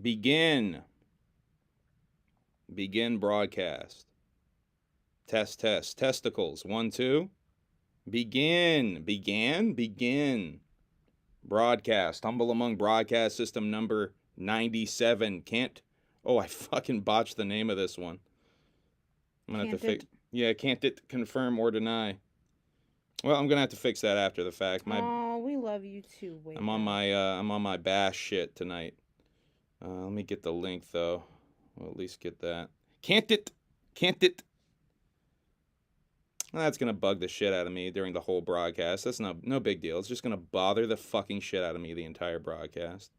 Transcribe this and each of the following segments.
Begin broadcast. Test. Testicles. 1, 2. Begin. Broadcast. Humble Among broadcast system number 97. I fucking botched the name of this one. I'm gonna have to fix. Yeah, can't it confirm or deny. Well, I'm gonna have to fix that after the fact. Oh, we love you too. I'm on my bash shit tonight. Let me get the link though. We'll at least get that. Can't it? That's gonna bug the shit out of me during the whole broadcast. That's no big deal. It's just gonna bother the fucking shit out of me the entire broadcast.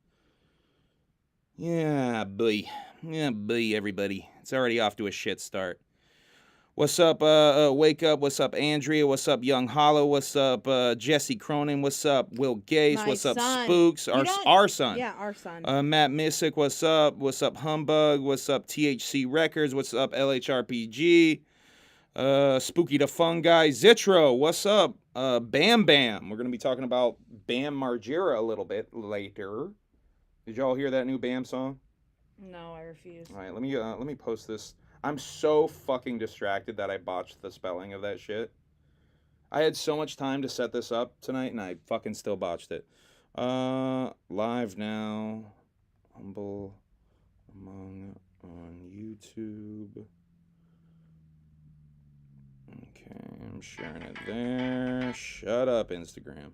Yeah, boy, everybody. It's already off to a shit start. What's up, Wake Up? What's up, Andrea? What's up, Young Hollow? What's up, Jesse Cronin? What's up, Will Gase? What's up, Spooks? Our son. Yeah, our son. Matt Missick, what's up? What's up, Humbug? What's up, THC Records? What's up, LHRPG? Spooky the Fun Guy. Zitro, what's up? Bam Bam. We're going to be talking about Bam Margera a little bit later. Did y'all hear that new Bam song? No, I refuse. All right, let me post this. I'm so fucking distracted that I botched the spelling of that shit. I had so much time to set this up tonight, and I fucking still botched it. Live now. Humble Among on YouTube. Okay, I'm sharing it there. Shut up, Instagram.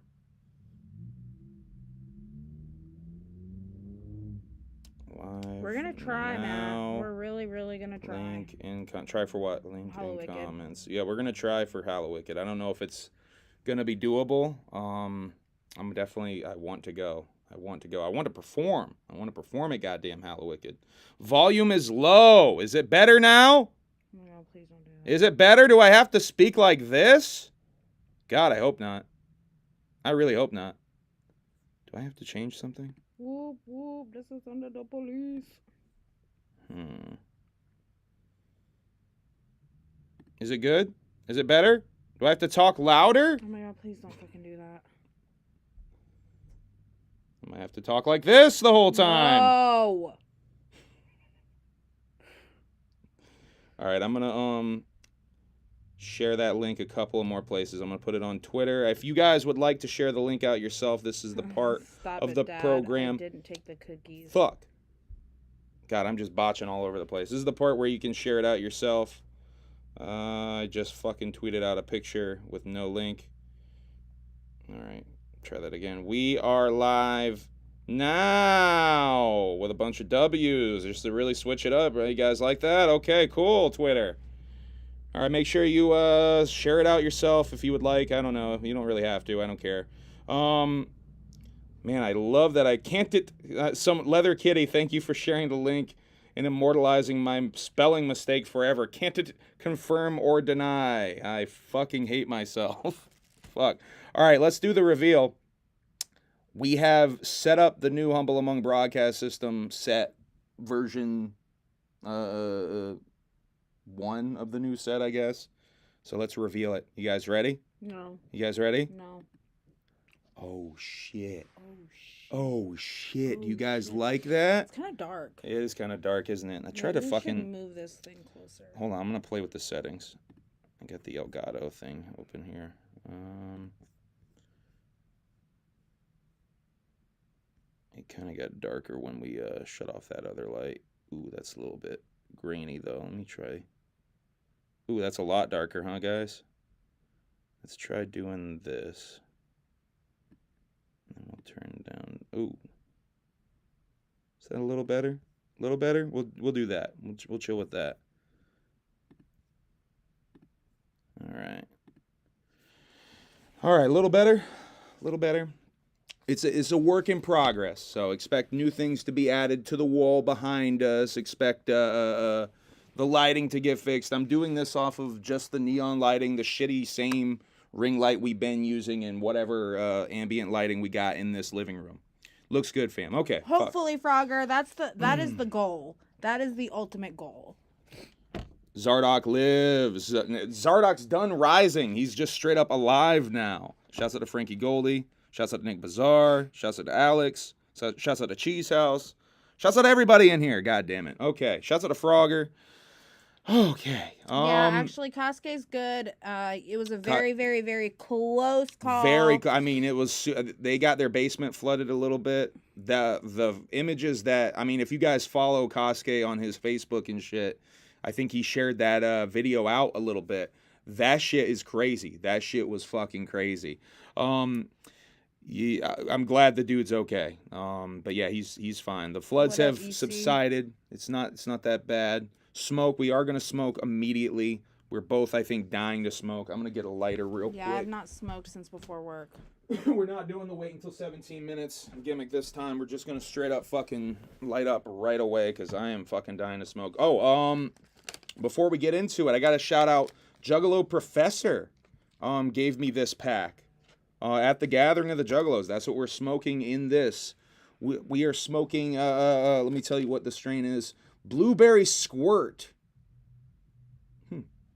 Live. We're gonna try, Matt. We're really gonna try. Link in try for what? Link in comments. Yeah, we're gonna try for Hallowicked. I don't know if it's gonna be doable. I want to go. I want to perform. I want to perform at goddamn Hallowicked. Volume is low. Is it better now? No, please don't do that. Is it better? Do I have to speak like this? God, I hope not. I really hope not. Do I have to change something? Whoop, whoop, this is under the police. Is it good? Is it better? Do I have to talk louder? Oh my god, please don't fucking do that. I might have to talk like this the whole time. No. All right, I'm going to share that link a couple of more places. I'm going to put it on Twitter. If you guys would like to share the link out yourself, this is the part of the program. I didn't take the cookies. Fuck. God, I'm just botching all over the place. This is the part where you can share it out yourself. I just fucking tweeted out a picture with no link. All right, try that again. We are live now with a bunch of W's just to really switch it up. Right? You guys like that? Okay, cool, Twitter. All right, make sure you share it out yourself if you would like. I don't know. You don't really have to. I don't care. Man, I love that I can't... some Leather Kitty, thank you for sharing the link and immortalizing my spelling mistake forever. Can't it confirm or deny? I fucking hate myself. Fuck. All right, let's do the reveal. We have set up the new Humble Among broadcast system set version 1 of the new set, I guess. So let's reveal it. You guys ready? No. You guys ready? No. Oh, shit. Oh, shit. Oh, shit. Oh, You guys shit. like that? It's kind of dark. It is kind of dark, isn't it? I tried to fucking... move this thing closer. Hold on, I'm going to play with the settings. I got the Elgato thing open here. It kind of got darker when we shut off that other light. Ooh, that's a little bit grainy, though. Let me try. Ooh, that's a lot darker, huh, guys? Let's try doing this. And we'll turn down. Ooh. Is that a little better? A little better? We'll do that. We'll chill with that. All right. All right, a little better. A little better. It's a work in progress, so expect new things to be added to the wall behind us. Expect the lighting to get fixed. I'm doing this off of just the neon lighting, the shitty same ring light we've been using, and whatever ambient lighting we got in this living room. Looks good, fam. Okay. Hopefully, Frogger, that is the goal. That is the ultimate goal. Zardock lives. Zardock's done rising. He's just straight up alive now. Shouts out to Frankie Goldie. Shouts out to Nick Bazaar. Shouts out to Alex. So shouts out to Cheese House. Shouts out to everybody in here. God damn it. Okay. Shouts out to Frogger. Okay. Yeah, actually, Cascay's good. It was a very, very, very close call. I mean, it was. They got their basement flooded a little bit. The images that, I mean, if you guys follow Cascay on his Facebook and shit, I think he shared that video out a little bit. That shit is crazy. That shit was fucking crazy. Yeah, I'm glad the dude's okay. But yeah, he's fine. The floods have subsided. It's not that bad. Smoke, we are gonna smoke immediately. We're both, I think, dying to smoke. I'm gonna get a lighter real quick. Yeah, I've not smoked since before work. We're not doing the wait until 17 minutes gimmick this time. We're just gonna straight up fucking light up right away because I am fucking dying to smoke. Oh, before we get into it, I gotta shout out Juggalo Professor. Gave me this pack at the gathering of the Juggalos. That's what we're smoking in this. We are smoking. Let me tell you what the strain is. Blueberry Squirt.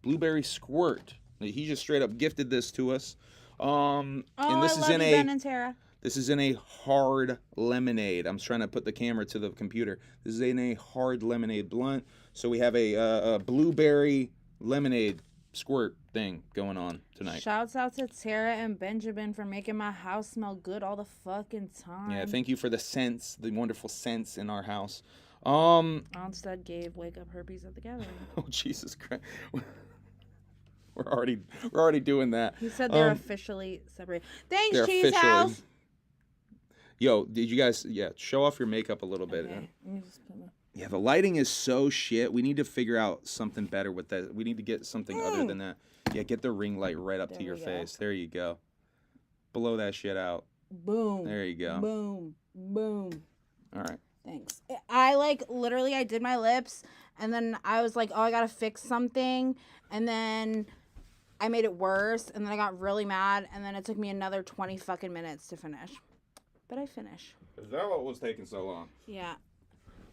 Blueberry Squirt. He just straight up gifted this to us. And this is in Ben and Tara. This is in a hard lemonade. I'm trying to put the camera to the computer. This is in a hard lemonade blunt. So we have a blueberry lemonade squirt thing going on tonight. Shouts out to Tara and Benjamin for making my house smell good all the fucking time. Yeah, thank you for the scents, the wonderful scents in our house. Onstead gave wake up herpes at the gathering. Oh Jesus Christ. We're already doing that. He said they're officially separated. Thanks, Cheese House. Yo, did you guys show off your makeup a little bit? Okay. Yeah, the lighting is so shit. We need to figure out something better with that. We need to get something other than that. Yeah, get the ring light right up to your face. There you go. Blow that shit out. Boom. There you go. Boom. Boom. All right. Thanks. I literally I did my lips and then I was like, oh, I gotta fix something, and then I made it worse, and then I got really mad, and then it took me another 20 fucking minutes to finish. But I finished. Is that what was taking so long? Yeah.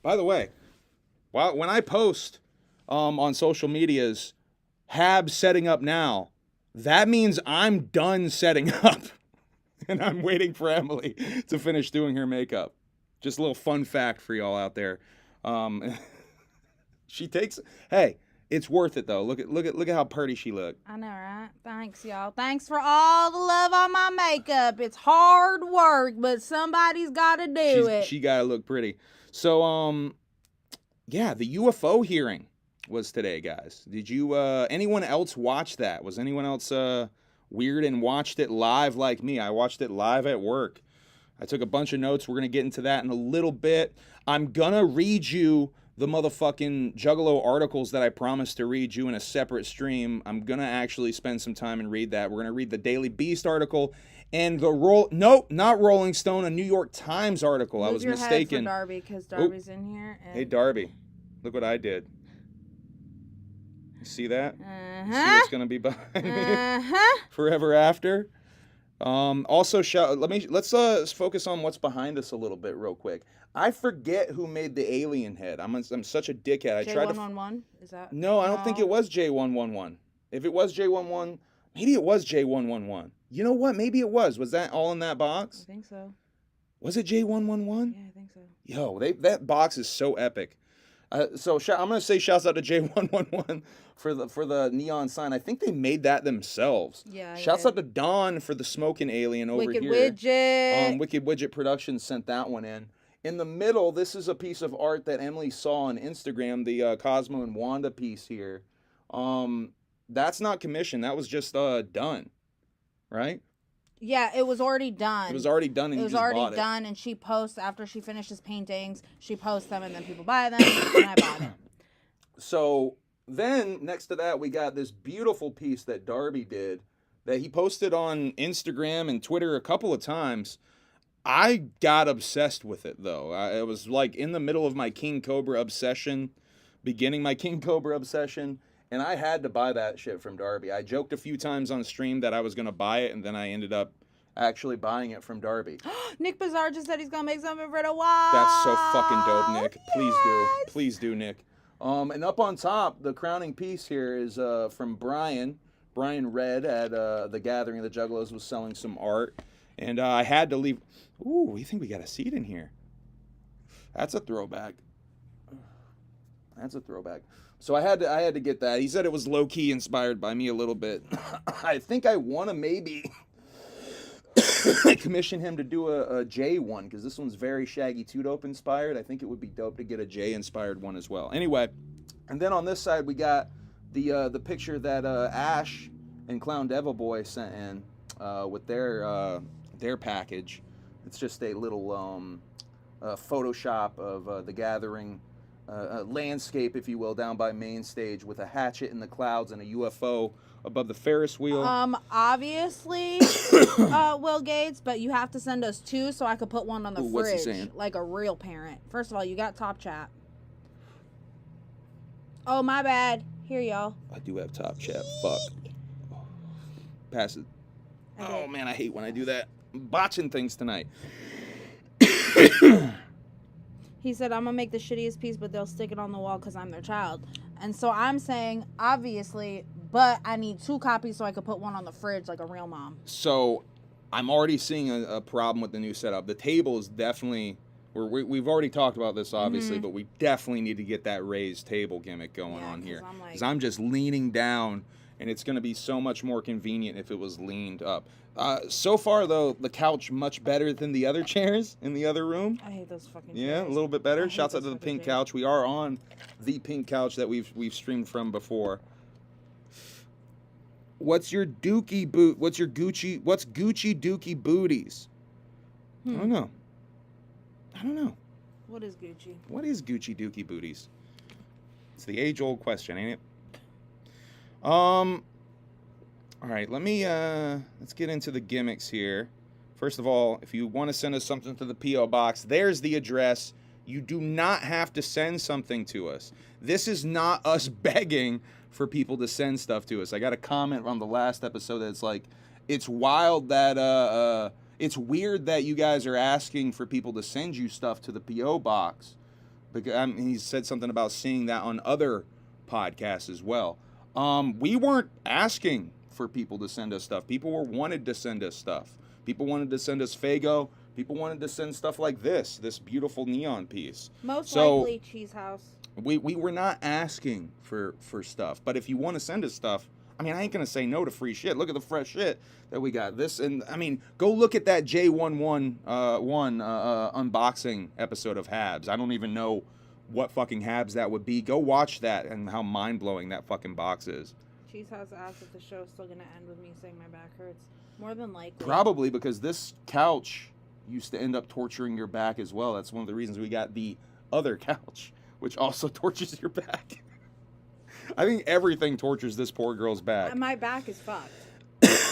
By the way, when I post on social medias, HABS setting up now, that means I'm done setting up. And I'm waiting for Emily to finish doing her makeup. Just a little fun fact for y'all out there. Hey, it's worth it though. Look at how pretty she looked. I know, right? Thanks, y'all. Thanks for all the love on my makeup. It's hard work, but somebody's got to do it. She got to look pretty. So, yeah, the UFO hearing was today, guys. Did you, anyone else watch that? Was anyone else weird and watched it live like me? I watched it live at work. I took a bunch of notes. We're going to get into that in a little bit. I'm going to read you the motherfucking Juggalo articles that I promised to read you in a separate stream. I'm going to actually spend some time and read that. We're going to read the Daily Beast article and not Rolling Stone, a New York Times article. I was mistaken. Move your head for Darby, because Darby's in here. And... Hey, Darby, look what I did. You see that? Uh-huh. See what's going to be behind me forever after? Also, let's focus on what's behind us a little bit real quick. I forget who made the alien head. I'm such a dickhead. J111? Is that? No, I don't think it was J111. If it was J11, maybe it was J111. You know what? Maybe it was. Was that all in that box? I think so. Was it J111? Yeah, I think so. Yo, that box is so epic. So I'm gonna say shouts out to J111 for the neon sign. I think they made that themselves. Yeah. Shouts out to Dawn for the smoking alien over Wicked here. Widget. Wicked Widget Productions sent that one in. In the middle, this is a piece of art that Emily saw on Instagram. The Cosmo and Wanda piece here. That's not commissioned. That was just done, right? Yeah, it was already done. It was already done, and it was you just already bought it. done, and she posts after she finishes paintings. She posts them, and then people buy them, and I bought it. So then, next to that, we got this beautiful piece that Darby did that he posted on Instagram and Twitter a couple of times. I got obsessed with it, though. It was like in the middle of my King Cobra obsession, beginning my King Cobra obsession, and I had to buy that shit from Darby. I joked a few times on stream that I was going to buy it, and then I ended up actually buying it from Darby. Nick Bazaar just said he's going to make something for the wall. That's so fucking dope, Nick. Yes! Please do. Please do, Nick. And up on top, the crowning piece here is from Brian. Brian Red at the Gathering of the Juggalos was selling some art. And I had to leave. Ooh, we think we got a seat in here. That's a throwback. That's a throwback. So I had to get that. He said it was low key inspired by me a little bit. I think I want to maybe commission him to do a J one, because this one's very Shaggy 2 Dope inspired. I think it would be dope to get a J inspired one as well. Anyway, and then on this side we got the picture that Ash and Clown Devil Boy sent in with their package. It's just a little Photoshop of the Gathering landscape, if you will, down by main stage with a hatchet in the clouds and a UFO above the Ferris wheel. Obviously, Will Gates, but you have to send us 2 so I could put one on the fridge. What's he saying? Like a real parent. First of all, you got Top Chat. Oh, my bad. Here, y'all. I do have Top Chat. Fuck. Pass it. Okay. Oh, man, I hate when I do that. I'm botching things tonight. He said, I'm going to make the shittiest piece, but they'll stick it on the wall because I'm their child. And so I'm saying, obviously, but I need 2 copies so I could put one on the fridge like a real mom. So I'm already seeing a problem with the new setup. The table is definitely, we've already talked about this, obviously, but we definitely need to get that raised table gimmick going on here. Because I'm just leaning down, and it's going to be so much more convenient if it was leaned up. So far, though, the couch much better than the other chairs in the other room. I hate those fucking Yeah, chairs. a little bit better. Shouts out to the pink couch. We are on the pink couch that we've streamed from before. What's your Dookie boot? What's Gucci Dookie booties? I don't know. What is Gucci? What is Gucci Dookie booties? It's the age-old question, ain't it? All right, let's get into the gimmicks here. First of all, if you want to send us something to the P.O. Box, there's the address. You do not have to send something to us. This is not us begging for people to send stuff to us. I got a comment on the last episode that's like, it's wild that, it's weird that you guys are asking for people to send you stuff to the P.O. Box. Because he said something about seeing that on other podcasts as well. We weren't asking for people to send us stuff. People wanted to send us stuff. People wanted to send us Faygo. People wanted to send stuff like this beautiful neon piece. Most likely Cheese House. We were not asking for stuff. But if you want to send us stuff, I mean, I ain't going to say no to free shit. Look at the fresh shit that we got. This, and I mean, go look at that J11 unboxing episode of HABS. I don't even know what fucking HABS that would be. Go watch that and how mind-blowing that fucking box is. Cheese House asked if the show's still going to end with me saying my back hurts. More than likely. Probably, because this couch used to end up torturing your back as well. That's one of the reasons we got the other couch, which also tortures your back. I think everything tortures this poor girl's back. My back is fucked.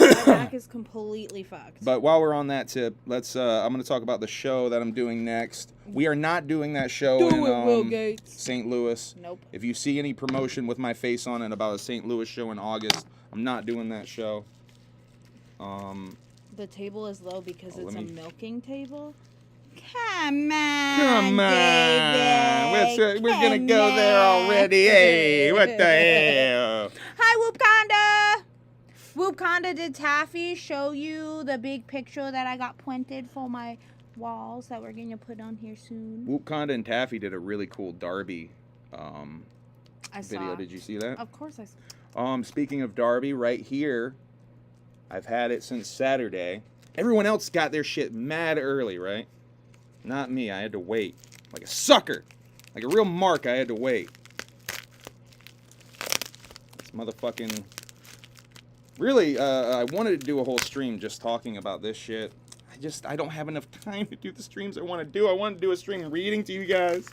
My back is completely fucked. But while we're on that tip, let's. I'm going to talk about the show that I'm doing next. We are not doing that show in St. Louis. Nope. If you see any promotion with my face on it about a St. Louis show in August, I'm not doing that show. The table is low because it's a milking table. Come on, David. We're going to go there already. Hey, what the hell? Hi, Whoopconda. Whoopconda, did Taffy show you the big picture that I got printed for my walls that we're going to put on here soon? Whoopconda and Taffy did a really cool Darby video. Did you see that? Of course I saw. Speaking of Darby, right here, I've had it since Saturday. Everyone else got their shit mad early, right? Not me. I had to wait. Like a sucker. Like a real mark, I had to wait. It's motherfucking... Really, I wanted to do a whole stream just talking about this shit. I don't have enough time to do the streams I want to do. I want to do a stream reading to you guys.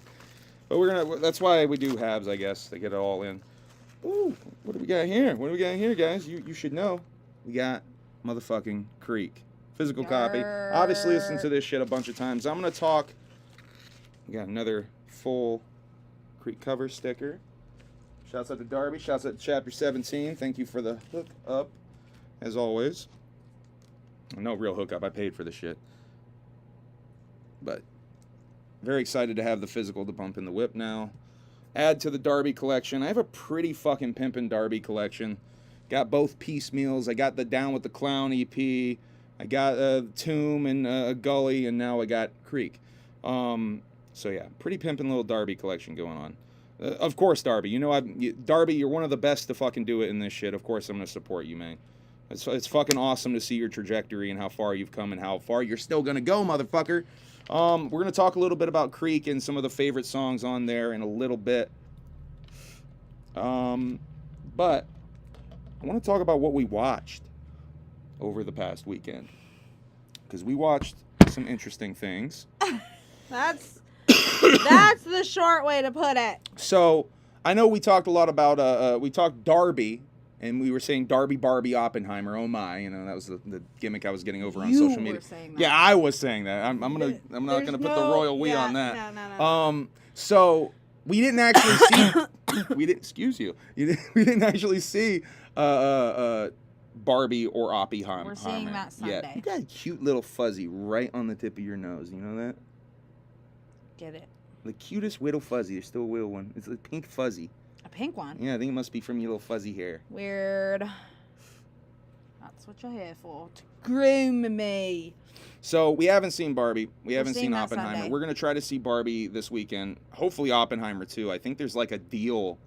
But that's why we do HABS, I guess, to get it all in. Ooh, what do we got here? What do we got here, guys? You should know. We got motherfucking Creek. Physical copy. Obviously, listened to this shit a bunch of times. I'm going to talk. We got another full Creek cover sticker. Shouts out to Darby. Shouts out to Chapter 17. Thank you for the hook up, as always. No real hookup. I paid for the shit. But very excited to have the physical to bump in the whip now. Add to the Darby collection. I have a pretty fucking pimpin' Darby collection. Got both piecemeals. I got the Down with the Clown EP. I got Tomb and Gully, and now I got Creek. So yeah, pretty pimpin' little Darby collection going on. Of course, Darby. Darby, you're one of the best to fucking do it in this shit. Of course, I'm gonna support you, man. It's fucking awesome to see your trajectory and how far you've come and how far you're still gonna go, motherfucker. We're gonna talk a little bit about Creek and some of the favorite songs on there in a little bit. But I want to talk about what we watched over the past weekend, because we watched some interesting things. That's the short way to put it. So I know we talked a lot about we talked Darby, and we were saying Darby, Barbie, Oppenheimer. Oh my, that was the gimmick I was getting over on social media. You were saying that. Yeah, I was saying that. I'm not gonna put the royal we on that. No. So we didn't actually see. We didn't actually see Barbie or Oppenheimer. We're seeing that Sunday. Yeah, you got a cute little fuzzy right on the tip of your nose. You know that? Get it? The cutest little fuzzy. There's still a little one. It's a pink fuzzy. A pink one? Yeah, I think it must be from your little fuzzy hair. Weird. That's what you're here for. To groom me. So we haven't seen Barbie. We haven't seen Oppenheimer. Sunday. We're going to try to see Barbie this weekend. Hopefully Oppenheimer too. I think there's like a deal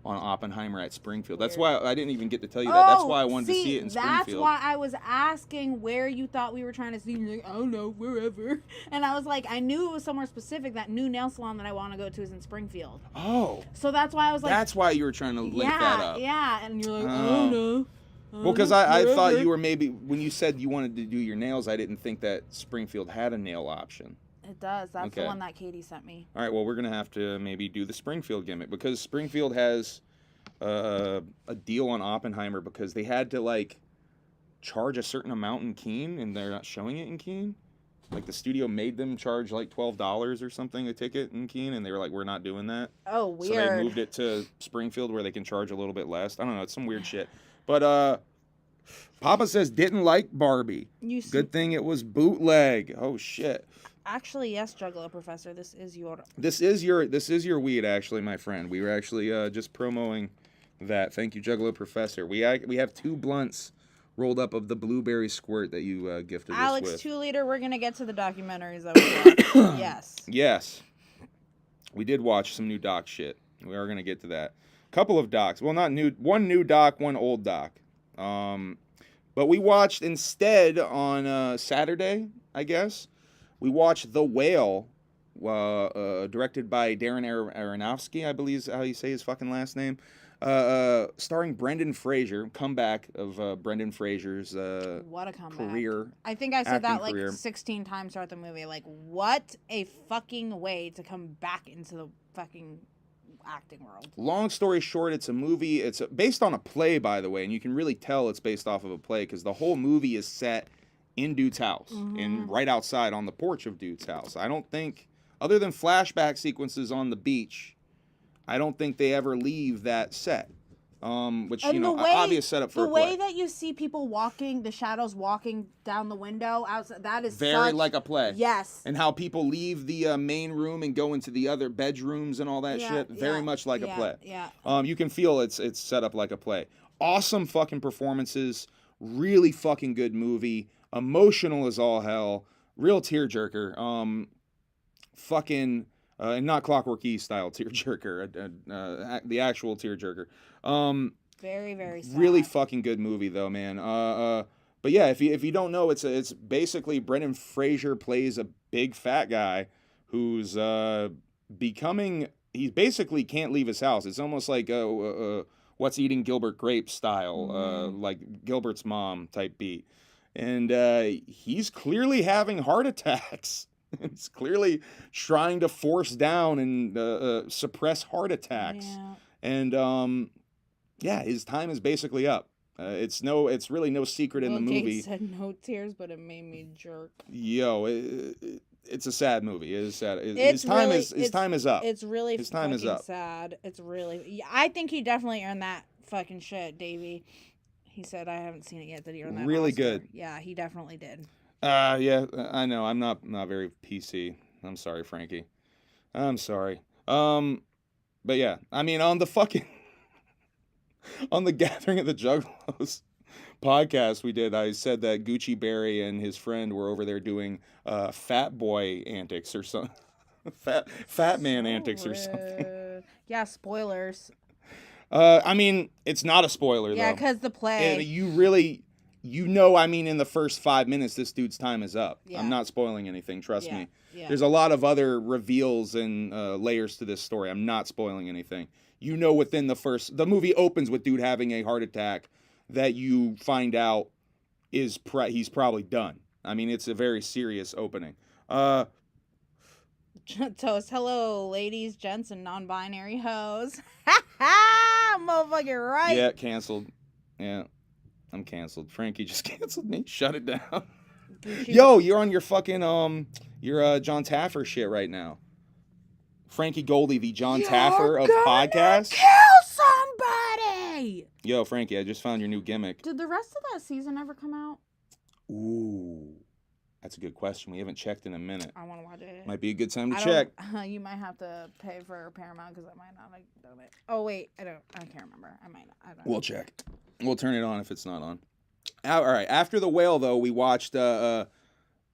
on Oppenheimer at Springfield. Weird. That's why I didn't even get to tell you that. That's why I wanted to see it in Springfield. That's why I was asking where you thought we were trying to see. You're like, I don't know, wherever. And I was like, I knew it was somewhere specific. That new nail salon that I want to go to is in Springfield. Oh. So that's why I was like. That's why you were trying to link that up. Yeah. And you're like, I don't know. Well, because I thought you were maybe, when you said you wanted to do your nails, I didn't think that Springfield had a nail option. It does. That's Okay. the one that Katie sent me. All right, well, we're going to have to maybe do the Springfield gimmick, because Springfield has a deal on Oppenheimer because they had to, like, charge a certain amount in Keene, and they're not showing it in Keene. Like, the studio made them charge, like, $12 or something a ticket in Keene, and they were like, we're not doing that. Oh, weird. So they moved it to Springfield where they can charge a little bit less. I don't know. It's some weird shit. But Papa says didn't like Barbie. Good thing it was bootleg. Oh shit. Actually, yes, Juggalo Professor. This is your weed, actually, my friend. We were actually just promoting that. Thank you, Juggalo Professor. We have 2 blunts rolled up of the blueberry squirt that you gifted us with. Alex 2 liter. We're gonna get to the documentaries that we watched. Yes. Yes. We did watch some new doc shit. We are gonna get to that. Couple of docs. Well, not new. One new doc, one old doc. But we watched instead on Saturday, I guess. We watched The Weill, directed by Darren Aronofsky, I believe is how you say his fucking last name. Starring Brendan Fraser, comeback of Brendan Fraser's what a comeback. career. I think I said that like career. 16 times throughout the movie. Like, what a fucking way to come back into the fucking acting world. Long story short, it's a movie. It's based on a play, by the way, and you can really tell it's based off of a play because the whole movie is set in Dude's house, and right outside on the porch of Dude's house. I don't think, other than flashback sequences on the beach, I don't think they ever leave that set. Which, And obvious setup for a play. The way that you see people walking, the shadows walking down the window, outside, that is very like a play. Yes. And how people leave the main room and go into the other bedrooms and all that shit. Very much like a play. Yeah. You can feel it's set up like a play. Awesome fucking performances. Really fucking good movie. Emotional as all hell. Real tearjerker. Fucking... and not Clockwork E style tearjerker, the actual tearjerker. Very, very sad. Really fucking good movie though, man. But yeah, if you don't know, it's basically Brendan Fraser plays a big fat guy who's he basically can't leave his house. It's almost like What's Eating Gilbert Grape style, like Gilbert's mom type beat, and he's clearly having heart attacks. It's clearly trying to force down and suppress heart attacks. Yeah. And his time is basically up. It's really no secret in the movie. Gates said no tears, but it made me jerk. Yo, it's a sad movie. It is sad. His time is up. It's really his time is up. Sad. It's really. I think he definitely earned that fucking shit, Davey. He said I haven't seen it yet. Did he earn that? Really Oscar? good. Yeah, he definitely did. Yeah, I know. I'm not very PC. I'm sorry, Frankie. I'm sorry. But yeah, I mean, on the Gathering of the Juggalos, podcast we did, I said that Gucci Berry and his friend were over there doing fat boy antics or something. fat man antics or something. Yeah, spoilers. I mean, it's not a spoiler, Yeah, though. because the play. I mean, in the first 5 minutes, this dude's time is up. Yeah. I'm not spoiling anything, trust me. Yeah. There's a lot of other reveals and layers to this story. I'm not spoiling anything. You know, within the movie opens with dude having a heart attack that you find out he's probably done. I mean, it's a very serious opening. Toast, hello, ladies, gents, and non-binary hoes. Ha ha! Motherfucking right. Yeah, canceled. Yeah, I'm canceled. Frankie just canceled me. Shut it down. Yo, you're on your fucking your John Taffer shit right now. Frankie Goldie, the John Taffer of podcasts. Kill somebody. Yo, Frankie, I just found your new gimmick. Did the rest of that season ever come out? Ooh, that's a good question. We haven't checked in a minute. I want to watch it. Might be a good time to check. You might have to pay for Paramount because I might not like done it. Oh wait, I can't remember. I might not. I don't know. We'll check. We'll turn it on if it's not on. All right. After the Weill, though, we watched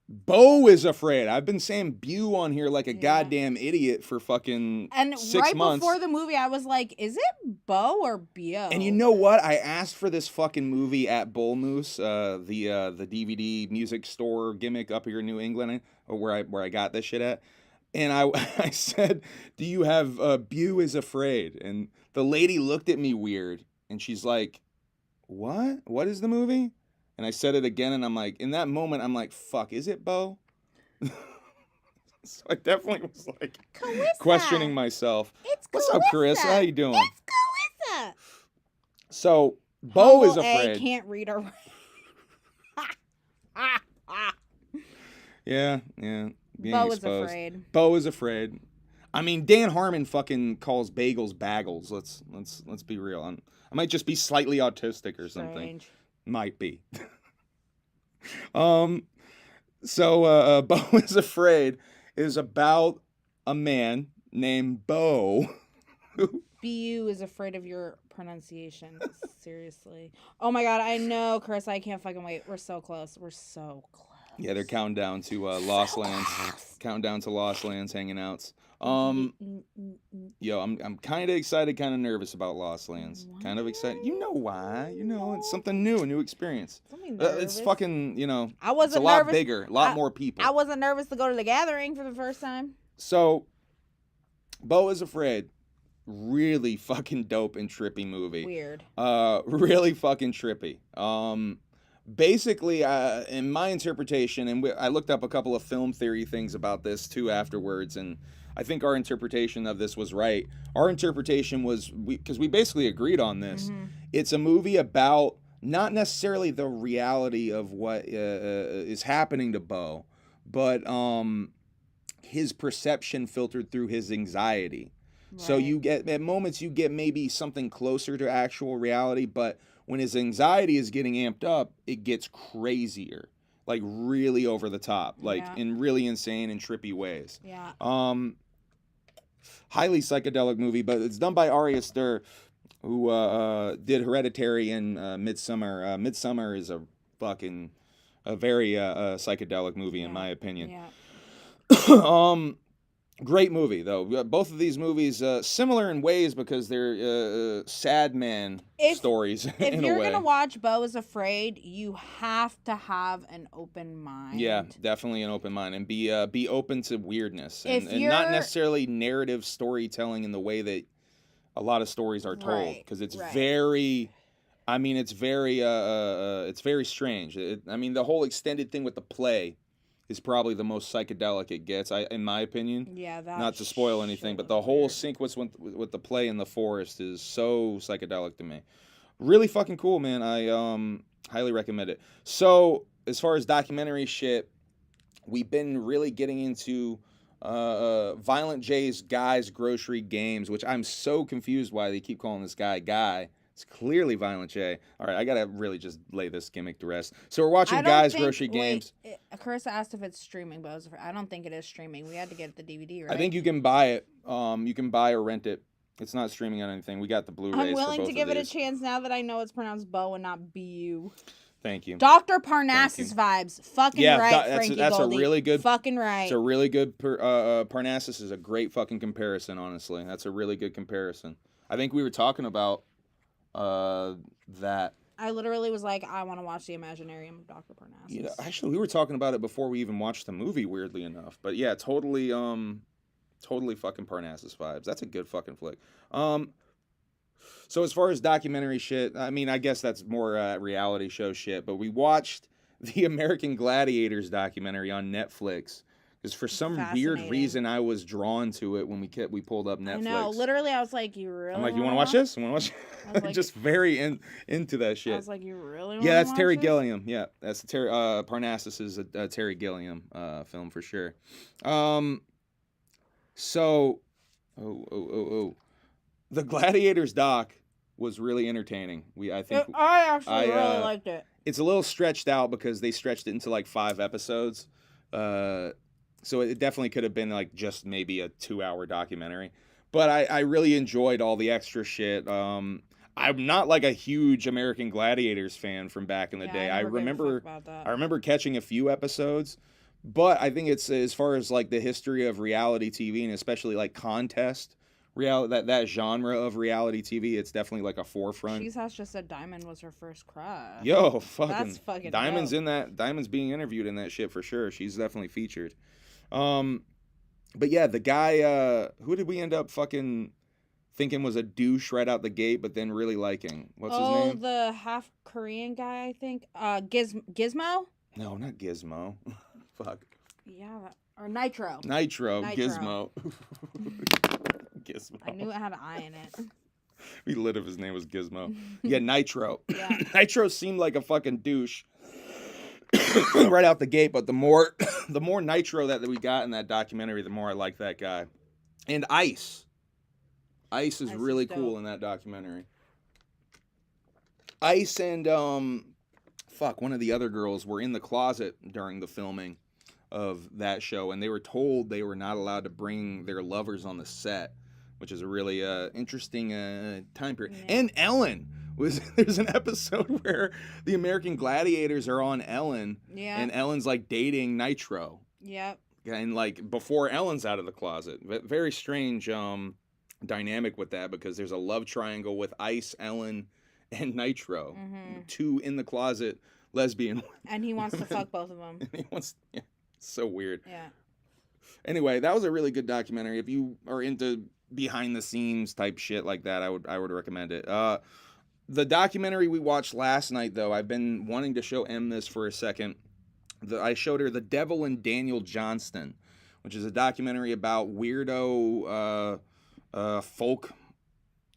Beau is Afraid. I've been saying Bew on here like a goddamn idiot for fucking 6 right months. Before the movie, I was like, is it Beau or Bio? And you know what? I asked for this fucking movie at Bull Moose, the DVD music store gimmick up here in New England, where I got this shit at. And I said, do you have Bew is Afraid? And the lady looked at me weird, and she's like, what? What is the movie? And I said it again, and I'm like, in that moment, I'm like, fuck, is it Beau? So I definitely was like questioning myself. It's What's up, Carissa? How you doing? It's Carissa. So Beau is Afraid. I can't read or Yeah. Beau is Afraid. Beau is Afraid. I mean, Dan Harmon fucking calls bagels bagels. Let's be real. I might just be slightly autistic or something. Strange. Might be. So Beau is Afraid is about a man named Beau. BU is afraid of your pronunciation. Seriously. Oh my god, I know, Chris. I can't fucking wait. We're so close. Yeah, they're counting down to Lost Lands. Counting down to Lost Lands, hanging outs. Yo, I'm kind of excited, kind of nervous about Lost Lands. Kind of excited. You know why? You know, it's something new, a new experience. It's fucking, I wasn't it's a lot nervous. bigger, a lot more people. I wasn't nervous to go to the gathering for the first time. So, Beau is Afraid. Really fucking dope and trippy movie. Weird. Really fucking trippy. Basically, in my interpretation, and I looked up a couple of film theory things about this too afterwards, and I think our interpretation of this was right. Our interpretation was, because we basically agreed on this, it's a movie about not necessarily the reality of what is happening to Beau, but his perception filtered through his anxiety. Right. So you get, at moments, you get maybe something closer to actual reality, but when his anxiety is getting amped up, it gets crazier. Like really over the top, like in really insane and trippy ways. Yeah. Highly psychedelic movie, but it's done by Ari Aster, who did Hereditary and Midsommar. Midsommar is a very psychedelic movie in my opinion. Yeah. Great movie though. Both of these movies similar in ways because they're sad man stories. If you're gonna watch Beau is Afraid, you have to have an open mind. Yeah, definitely an open mind, and be open to weirdness and not necessarily narrative storytelling in the way that a lot of stories are told, because it's very. I mean, it's very strange. I mean, the whole extended thing with the play is probably the most psychedelic it gets, in my opinion. Yeah, not to spoil anything, but the whole sequence with the play in the forest is so psychedelic to me. Really fucking cool, man. I highly recommend it. So, as far as documentary shit, we've been really getting into Violent J's Guy's Grocery Games, which I'm so confused why they keep calling this guy Guy. It's clearly Violent J. All right, I gotta really just lay this gimmick to rest. So we're watching Guy's Grocery Games. Carissa asked if it's streaming, but I don't think it is streaming. We had to get the DVD, right? I think you can buy it. You can buy or rent it. It's not streaming on anything. We got the Blu-rays. I'm willing for both to give of it a these. chance now that I know it's pronounced Bo and not B-U. Thank you. Dr. Parnassus vibes. Fucking right, Frankie that's Goldie. a really good. Fucking right. It's a really good. Parnassus is a great fucking comparison. Honestly, that's a really good comparison. I think we were talking about that. I literally was like, I want to watch The Imaginarium of Dr. Parnassus. Yeah, actually, we were talking about it before we even watched the movie. Weirdly enough, but yeah, totally fucking Parnassus vibes. That's a good fucking flick. So as far as documentary shit, I mean, I guess that's more reality show shit. But we watched the American Gladiators documentary on Netflix because for some weird reason I was drawn to it when we pulled up Netflix. I know, literally, I was like, you really? I'm like, you want to watch this? You want to watch? Like, just very into that shit. I was like, you really? Yeah, that's Terry Gilliam. Yeah, that's the Terry Parnassus is a Terry Gilliam film for sure. So, the Gladiators doc was really entertaining. I actually really liked it. It's a little stretched out because they stretched it into like 5 episodes. So it definitely could have been like just maybe a 2-hour documentary. But I really enjoyed all the extra shit. I'm not like a huge American Gladiators fan from back in the day. I remember catching a few episodes. But I think it's, as far as like the history of reality TV and especially like contest that genre of reality TV, it's definitely like a forefront. Cheese House just said Diamond was her first crush. Yo, fucking, that's fucking Diamond's dope. in that. Diamond's being interviewed in that shit for sure. She's definitely featured. But yeah, the guy, who did we end up fucking thinking was a douche right out the gate, but then really liking? What's his name? Oh, the half Korean guy, I think. Gizmo? No, not Gizmo. Fuck. Yeah, or Nitro. Nitro. Gizmo. Gizmo. I knew it had an I in it. We lit if his name was Gizmo. Yeah, Nitro. Yeah. Nitro seemed like a fucking douche right out the gate, but the more Nitro that we got in that documentary, the more I like that guy. And Ice. Ice is really cool in that documentary. Ice and one of the other girls were in the closet during the filming of that show, and they were told they were not allowed to bring their lovers on the set, which is a really interesting time period. Yeah. And Ellen there's an episode where the American Gladiators are on Ellen, and Ellen's like dating Nitro. Yep. And like before Ellen's out of the closet. Very strange dynamic with that, because there's a love triangle with Ice, Ellen, and Nitro. Mm-hmm. 2 in the closet lesbian. And he wants to fuck both of them. Yeah, so weird. Yeah. Anyway, that was a really good documentary. If you are into behind the scenes type shit like that, I would recommend it. The documentary we watched last night, though, I've been wanting to show Em this for a second. I showed her The Devil and Daniel Johnston, which is a documentary about weirdo folk.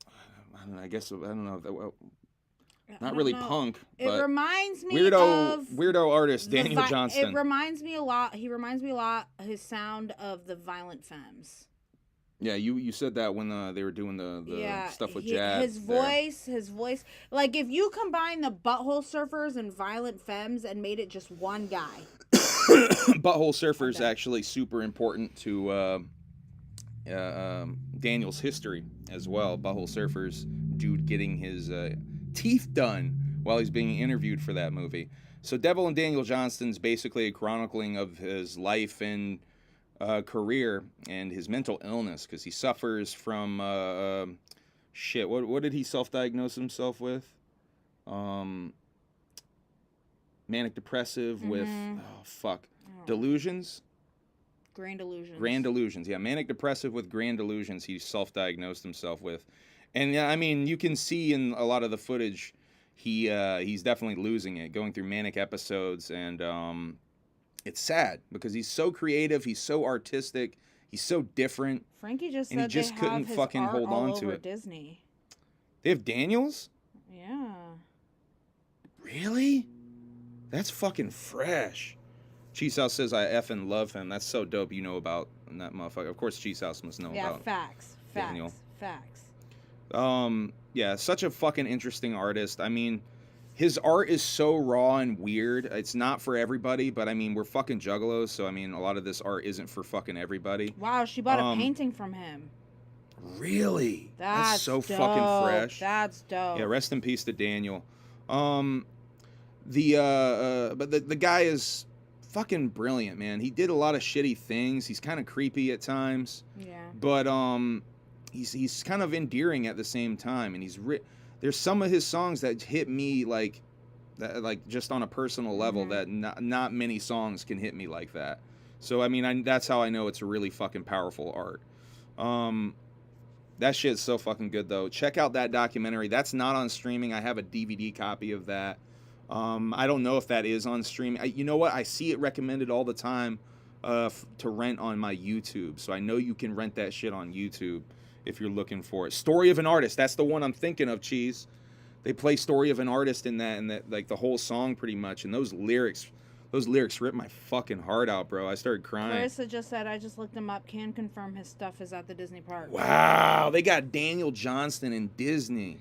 I don't know. Not really punk, but it reminds me of weirdo artist Daniel Johnston. It reminds me a lot. He reminds me a lot his sound of the Violent Femmes. Yeah, you said that when they were doing the stuff with Jab. His voice. Like if you combine the Butthole Surfers and Violent Femmes and made it just one guy. Butthole Surfers actually super important to Daniel's history as well. Butthole Surfers, dude getting his teeth done while he's being interviewed for that movie. So Devil and Daniel Johnston's basically a chronicling of his life and career and his mental illness, because he suffers from what did he self-diagnose himself with? Manic depressive with delusions. Grand delusions. Yeah, manic depressive with grand delusions. He self-diagnosed himself with, and yeah, I mean you can see in a lot of the footage he's definitely losing it, going through manic episodes, and it's sad because he's so creative, he's so artistic, he's so different. Frankie just said he just they couldn't have his fucking art hold all on over to it. Disney. They have Daniels? Yeah. Really? That's fucking fresh. Cheese House says I effing love him. That's so dope. You know about that motherfucker. Of course, Cheese House must know about Daniel. Facts. Yeah, such a fucking interesting artist. I mean, his art is so raw and weird. It's not for everybody, but I mean, we're fucking juggalos, so I mean, a lot of this art isn't for fucking everybody. Wow, she bought a painting from him. Really? That's so dope. fucking fresh. That's dope. Yeah, rest in peace to Daniel. But the guy is fucking brilliant, man. He did a lot of shitty things. He's kind of creepy at times. Yeah. But he's kind of endearing at the same time, and there's some of his songs that hit me like just on a personal level that not many songs can hit me like that. So I mean, that's how I know it's a really fucking powerful art. That shit's so fucking good though. Check out that documentary. That's not on streaming. I have a DVD copy of that. I don't know if that is on streaming. You know what? I see it recommended all the time to rent on my YouTube. So I know you can rent that shit on YouTube if you're looking for it. Story of an Artist. That's the one I'm thinking of, Cheese. They play Story of an Artist in that like the whole song pretty much. And those lyrics ripped my fucking heart out, bro. I started crying. Clarissa just said, I just looked him up. Can confirm his stuff is at the Disney park. Wow. They got Daniel Johnston in Disney.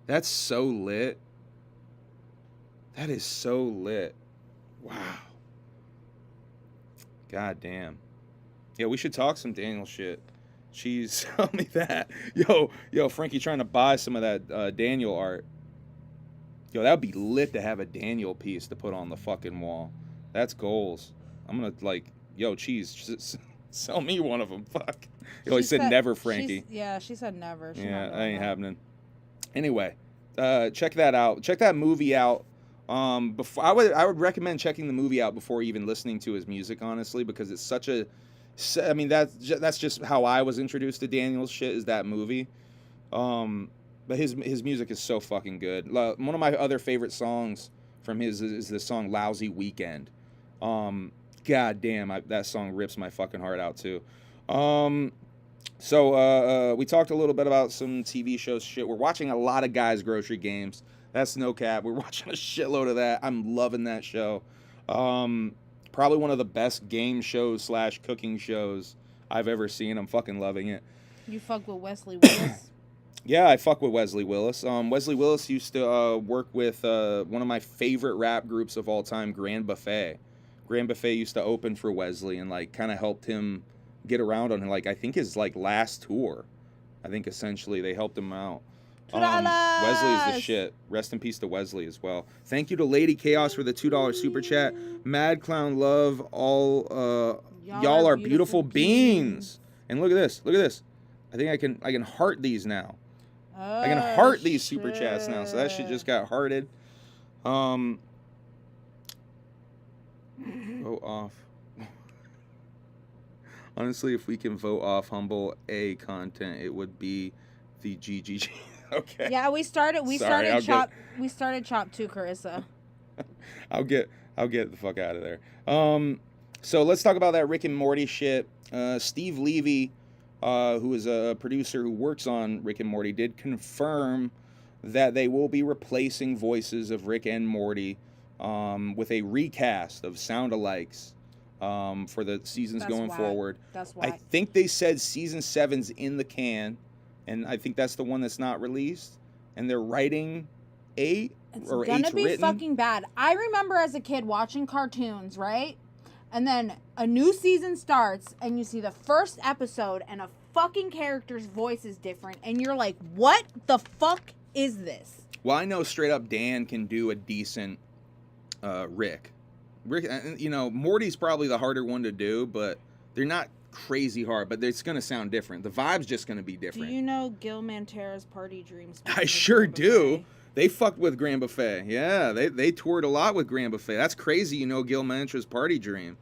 That's so lit. That is so lit. Wow. God damn. Yeah, we should talk some Daniel shit. Jeez, tell me that. Yo, Frankie trying to buy some of that Daniel art. Yo, that would be lit to have a Daniel piece to put on the fucking wall. That's goals. I'm going to Cheese, sell me one of them. Fuck. Yo, he said never, Frankie. She said never. Yeah, that ain't happening. Anyway, check that out. Check that movie out. Before I would recommend checking the movie out before even listening to his music, honestly, because it's such a, I mean, that's just how I was introduced to Daniel's shit, is that movie. But his music is so fucking good. One of my other favorite songs from his is the song Lousy Weekend. God damn, that song rips my fucking heart out too. So we talked a little bit about some TV shows shit. We're watching a lot of Guys Grocery Games. That's no cap. We're watching a shitload of that. I'm loving that show. Probably one of the best game shows / cooking shows I've ever seen. I'm fucking loving it. You fuck with Wesley Willis? Yeah, I fuck with Wesley Willis. Wesley Willis used to work with one of my favorite rap groups of all time, Grand Buffet. Grand Buffet used to open for Wesley and like kind of helped him get around on like I think his like last tour. I think essentially they helped him out. Wesley is the shit. Rest in peace to Wesley as well. Thank you to Lady Chaos for the $2 super chat. Mad Clown Love, all y'all are beautiful beings. And look at this. Look at this. I think I can heart these now. I can heart these super chats now. So that shit just got hearted. Vote off. Honestly, if we can vote off Humble A content, it would be the GGG. Okay. Yeah, we started Chop too, Carissa. I'll get the fuck out of there. So let's talk about that Rick and Morty shit. Steve Levy, who is a producer who works on Rick and Morty, did confirm that they will be replacing voices of Rick and Morty with a recast of sound-alikes for the seasons going forward. That's why. I think they said season 7's in the can. And I think that's the one that's not released. And they're writing 8 or 8's written. It's gonna be fucking bad. I remember as a kid watching cartoons, right? And then a new season starts, and you see the first episode, and a fucking character's voice is different, and you're like, what the fuck is this? Well, I know straight up Dan can do a decent Rick. Rick, you know, Morty's probably the harder one to do, but they're not crazy hard, but it's going to sound different. The vibe's just going to be different. Do you know Gil Mantera's Party Dreams? I sure do. They fucked with Grand Buffet. Yeah, they toured a lot with Grand Buffet. That's crazy, you know, Gil Mantera's Party Dream.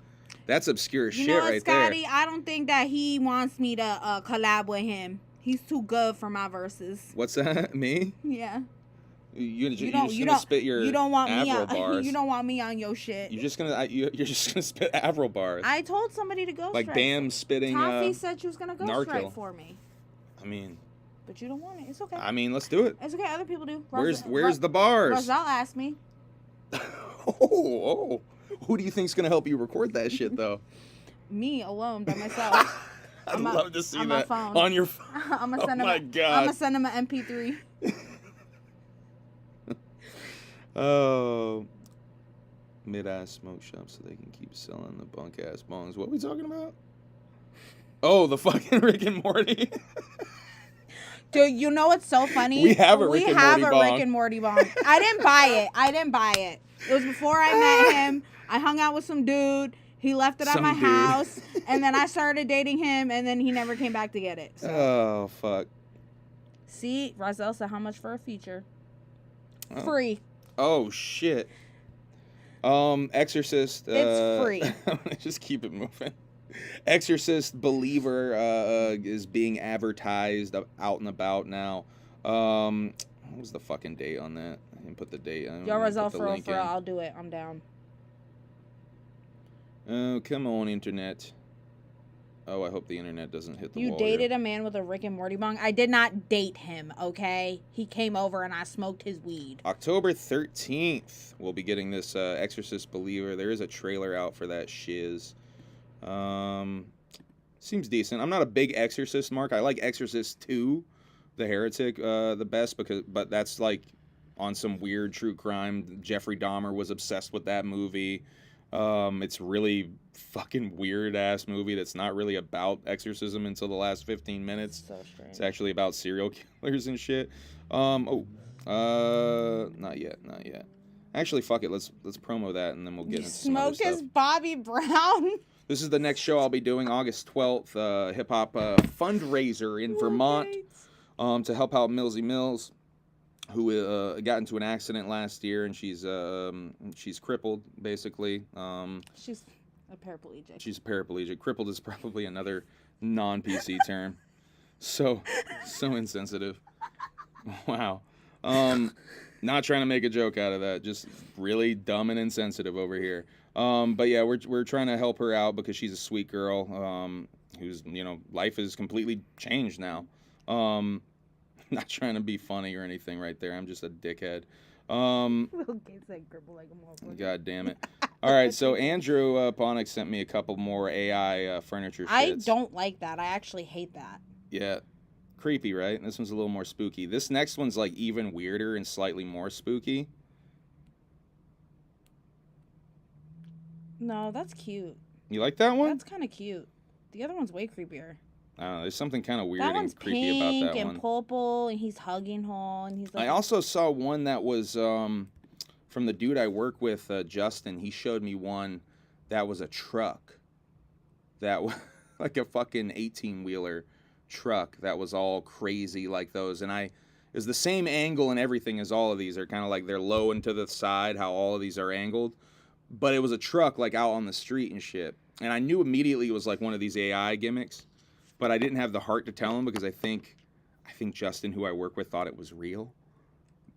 That's obscure shit right Scotty, there. I don't think that he wants me to collab with him. He's too good for my verses. What's that? Me? Yeah. You're just gonna spit your you don't want me Avril on, bars. You don't want me on your shit. You're just gonna spit Avril bars. I told somebody to go like Bam spitting. Toffee said she was gonna go Narkill. straight for me. I mean. But you don't want it. It's okay. I mean, let's do it. It's okay. Other people do. Where's the bars? Rosal asked me. Oh. Who do you think's gonna help you record that shit though? Me alone by myself. I'd love to see on that my phone. on your phone. I'm gonna send him. My God. I'm gonna send him an MP3. Oh, mid-ass smoke shop so they can keep selling the bunk-ass bongs. What are we talking about? Oh, the fucking Rick and Morty. Dude, you know what's so funny? We have a Rick and Morty bong. Rick and Morty bong. I didn't buy it. It was before I met him. I hung out with some dude. He left it at my house, and then I started dating him, and then he never came back to get it. So. Oh, fuck. See, Rozelle said how much for a feature? Free. Oh, shit. Exorcist. It's free. I'm gonna just keep it moving. Exorcist Believer is being advertised out and about now. What was the fucking date on that? I didn't put the date. Yo, Rozelle, for real, I'll do it. I'm down. Oh, come on, internet. Oh, I hope the internet doesn't hit the wall. You dated a man with a Rick and Morty bong? I did not date him, okay? He came over and I smoked his weed. October 13th, we'll be getting this Exorcist Believer. There is a trailer out for that shiz. Seems decent. I'm not a big Exorcist mark. I like Exorcist 2, The Heretic, the best, but that's like on some weird true crime. Jeffrey Dahmer was obsessed with that movie. It's really fucking weird ass movie that's not really about exorcism until the last 15 minutes. So strange. It's actually about serial killers and shit. Not yet. Actually, fuck it. Let's promo that and then we'll get into some other stuff. Smoke is Bobby Brown. This is the next show I'll be doing, August 12th, hip hop fundraiser in Vermont, to help out Millsy Mills, who got into an accident last year, and she's crippled, basically. She's a paraplegic. She's paraplegic. Crippled is probably another non-PC term. So insensitive. Wow. Not trying to make a joke out of that. Just really dumb and insensitive over here. But yeah, we're trying to help her out because she's a sweet girl. Who's, life is completely changed now. Not trying to be funny or anything right there. I'm just a dickhead. God damn it. All right, so Andrew Ponick sent me a couple more AI furniture shits. I don't like that. I actually hate that. Yeah. Creepy, right? This one's a little more spooky. This next one's like even weirder and slightly more spooky. No, that's cute. You like that one? That's kind of cute. The other one's way creepier. I don't know. There's something kind of weird That one's and creepy about that pink one. and purple, and he's hugging her, and he's like. I also saw one that was from the dude I work with, Justin. He showed me one that was a truck. That was like a fucking 18-wheeler truck that was all crazy like those. And it was the same angle and everything as all of these. They're kind of like they're low and to the side, how all of these are angled. But it was a truck like out on the street and shit. And I knew immediately it was like one of these AI gimmicks. But I didn't have the heart to tell him because I think Justin, who I work with, thought it was real.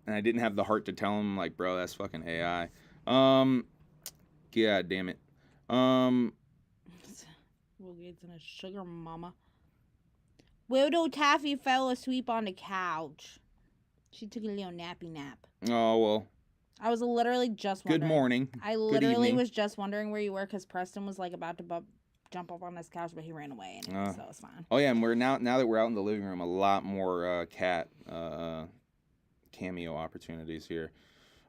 And I didn't have the heart to tell him, like, bro, that's fucking AI. God damn it. Will Gates and a sugar mama. Widow Taffy fell asleep on the couch. She took a little nappy nap. Oh, well. I was literally just wondering. Good morning. I literally was just wondering where you were because Preston was like about to jump up on this couch, but he ran away anyway, so it's fine. Oh yeah, and we're now that we're out in the living room, a lot more cat cameo opportunities here.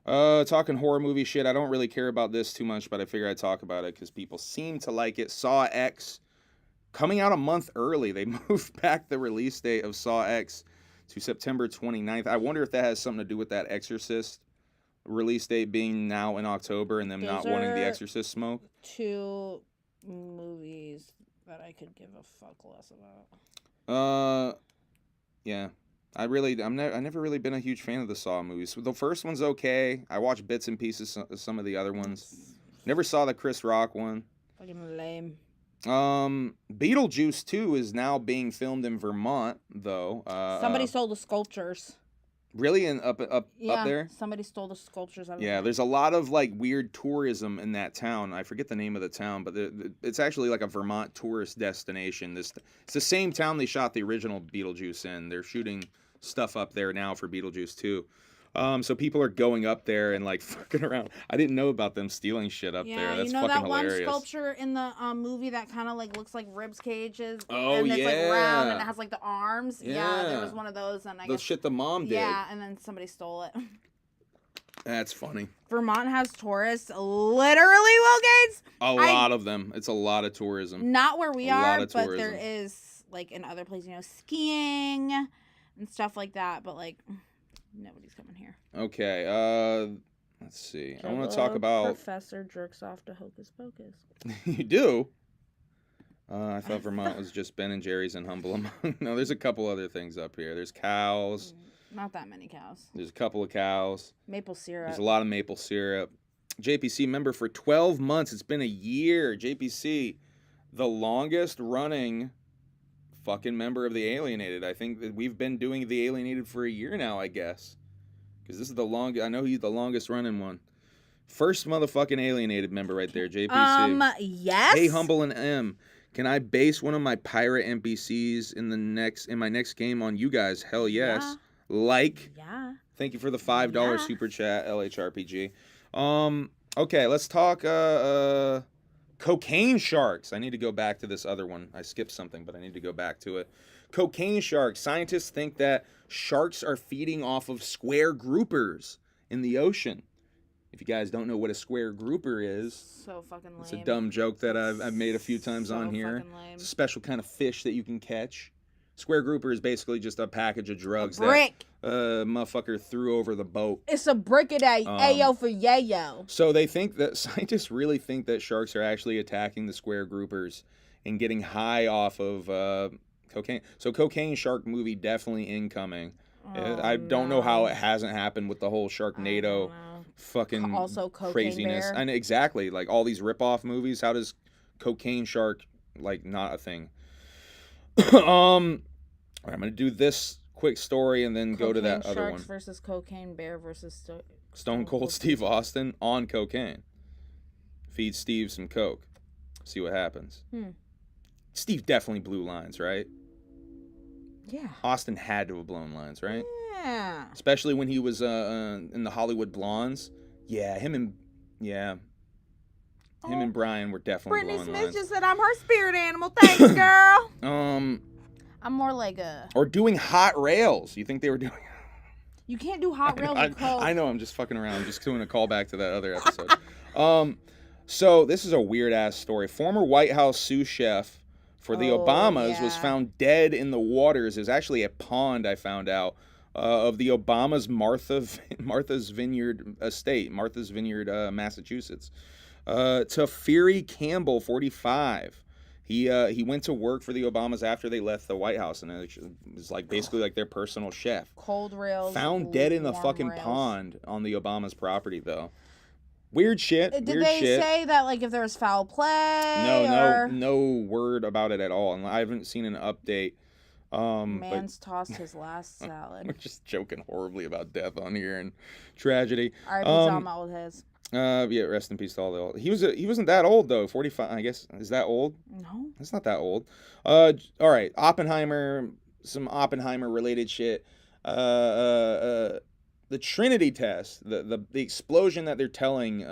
Talking horror movie shit. I don't really care about this too much, but I figure I'd talk about it because people seem to like it. Saw X coming out a month early. They moved back the release date of Saw X to September 29th. I wonder if that has something to do with that Exorcist release date being now in October and them not wanting the Exorcist smoke. 2 movies that I could give a fuck less about. Yeah. I've never really been a huge fan of the Saw movies. The first one's okay. I watched bits and pieces of some of the other ones. Never saw the Chris Rock one. Fucking lame. Beetlejuice 2 is now being filmed in Vermont, though. Somebody stole the sculptures. Really? Up there? Somebody stole the sculptures. Yeah, there's a lot of like weird tourism in that town. I forget the name of the town, but it's actually like a Vermont tourist destination. It's the same town they shot the original Beetlejuice in. They're shooting stuff up there now for Beetlejuice 2. So people are going up there and like fucking around. I didn't know about them stealing shit up there. That's fucking that hilarious. one sculpture in the movie that kind of like looks like ribs cages. Oh, and it's like round and it yeah. has like the arms. Yeah. There was one of those, and I The guess shit the mom did. yeah, and then somebody stole it. That's funny. Vermont has tourists, literally, Will Gates. A lot of them. It's a lot of tourism. Not where we A lot are, of but tourism. there is like in other places, skiing. and stuff like that. But like, nobody's coming here. Okay. Let's see. I want to talk about Professor jerks off to Hocus Pocus. You do? I thought Vermont was just Ben and Jerry's and Humble Among. No, there's a couple other things up here. There's cows. Not that many cows. There's a couple of cows. Maple syrup. There's a lot of maple syrup. JPC member for 12 months. It's been a year. JPC, the longest running fucking member of the Alienated. I think that we've been doing the Alienated for a year now, I guess. Because this is the longest. I know he's the longest running one. First motherfucking Alienated member right there, JPC. Yes. Hey, Humble and M. Can I base one of my pirate NPCs in my next game on you guys? Hell yes. Yeah. Yeah. Thank you for the $5 super chat, LHRPG. Okay, let's talk cocaine sharks. I need to go back to this other one. I skipped something, but I need to go back to it. Cocaine sharks. Scientists think that sharks are feeding off of square groupers in the ocean. If you guys don't know what a square grouper is, so fucking lame. It's a dumb joke that I've made a few times on here. It's a special kind of fish that you can catch. Square grouper is basically just a package of drugs that motherfucker threw over the boat. It's a brick of that ayo for yayo. So they think that scientists really think that sharks are actually attacking the square groupers and getting high off of cocaine. So cocaine shark movie definitely incoming. I don't know how it hasn't happened with the whole Sharknado fucking also craziness. bear. And exactly, like all these rip-off movies, how does cocaine shark like not a thing? I'm gonna do this quick story and then go to that other one. Sharks versus cocaine bear versus Stone Cold Steve Austin on cocaine. Feed Steve some coke. See what happens. Steve definitely blew lines, right? Yeah. Austin had to have blown lines, right? Yeah. Especially when he was in the Hollywood Blondes. Yeah, him and Brian were definitely Brittany blowing Smith lines. just said, "I'm her spirit animal." Thanks, girl. I'm more like or doing hot rails. You think they were doing? You can't do hot rails with coke. I know. I'm just fucking around. I'm just doing a callback to that other episode. So this is a weird ass story. Former White House sous chef for the Obamas was found dead in the waters. There's actually a pond, I found out, of the Obamas' Martha's Vineyard estate, Martha's Vineyard, Massachusetts. Tafiri Campbell, 45. He went to work for the Obamas after they left the White House, and it was like basically like their personal chef. Cold rails. Found dead in the fucking pond on the Obamas' property, though. Weird shit. Did they say that like if there was foul play? No word about it at all, and I haven't seen an update. Man's tossed his last salad. We're just joking horribly about death on here and tragedy. R.I.P. talking about with his. Yeah, rest in peace to all the old. He wasn't that old though. 45, I guess. Is that old? No. That's not that old. All right, Oppenheimer, some Oppenheimer related shit. The Trinity test, the explosion that they're talking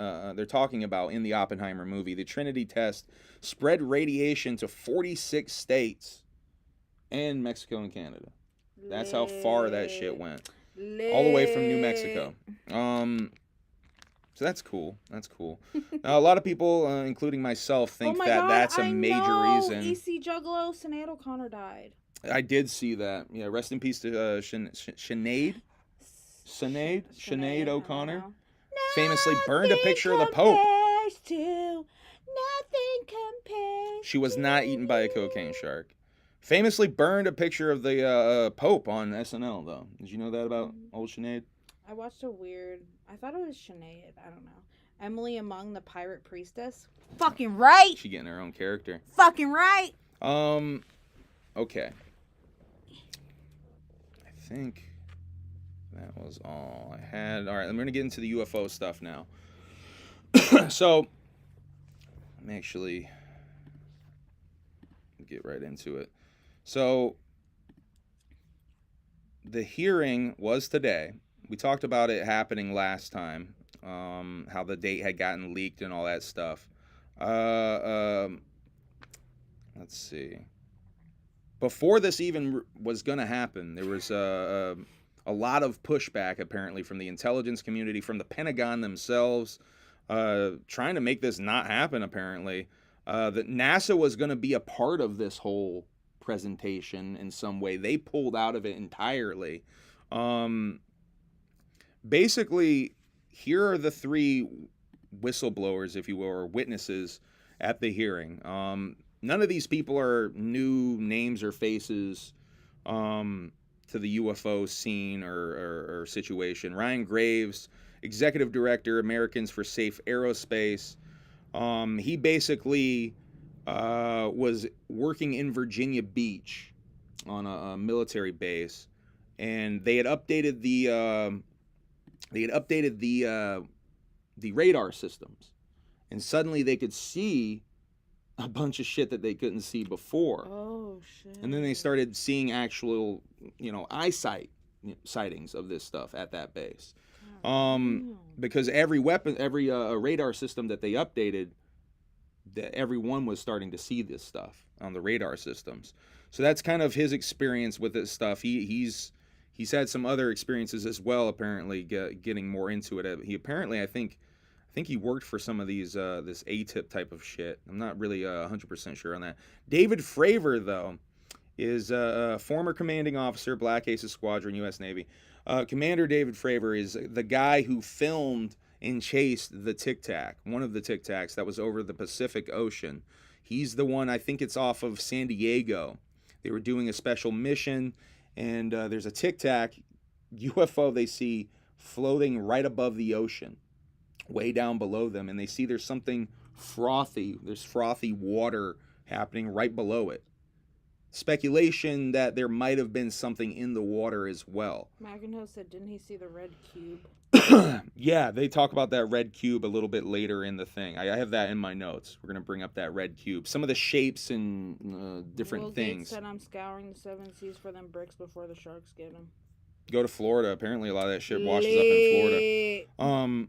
about in the Oppenheimer movie, the Trinity test spread radiation to 46 states and Mexico and Canada. That's how far that shit went. All the way from New Mexico. So that's cool. That's cool. Now, a lot of people, including myself, think that's a major reason. EC Juggalo, Sinead O'Connor died. I did see that. Yeah, rest in peace to Sinead O'Connor. Famously burned a picture of the Pope. Nothing compares. She was not eaten by a cocaine shark. Famously burned a picture of the Pope on SNL, though. Did you know that about old Sinead? I watched I thought it was Sinead. I don't know. Emily Among the Pirate Priestess. Fucking right. She getting her own character. Fucking right. Okay. I think that was all I had. All right, I'm going to get into the UFO stuff now. So, let me actually get right into it. So, the hearing was today. We talked about it happening last time, how the date had gotten leaked and all that stuff. Let's see. Before this even was going to happen, there was a lot of pushback, apparently, from the intelligence community, from the Pentagon themselves, trying to make this not happen, apparently. That NASA was going to be a part of this whole presentation in some way. They pulled out of it entirely. Basically, here are the three whistleblowers, if you will, or witnesses at the hearing. None of these people are new names or faces to the UFO scene or situation. Ryan Graves, Executive Director, Americans for Safe Aerospace. He basically was working in Virginia Beach on a military base, and they had updated the radar systems, and suddenly they could see a bunch of shit that they couldn't see before. Oh shit! And then they started seeing actual, eyesight sightings of this stuff at that base. Because every radar system that they updated, everyone was starting to see this stuff on the radar systems. So that's kind of his experience with this stuff. He's had some other experiences as well, apparently, getting more into it. He apparently, I think he worked for some of these this ATIP type of shit. I'm not really 100% sure on that. David Fravor, though, is a former commanding officer, Black Aces Squadron, U.S. Navy. Commander David Fravor is the guy who filmed and chased the Tic Tac, one of the Tic Tacs that was over the Pacific Ocean. He's the one, I think it's off of San Diego. They were doing a special mission, and there's a Tic Tac UFO they see floating right above the ocean, way down below them, and they see there's something frothy. There's frothy water happening right below it. Speculation that there might have been something in the water as well. McIntosh said, didn't he see the red cube? Yeah, they talk about that red cube a little bit later in the thing. I have that in my notes. We're going to bring up that red cube. Some of the shapes and different Will things. Gates said, I'm scouring the 7 seas for them bricks before the sharks get them. Go to Florida. Apparently a lot of that shit washes up in Florida.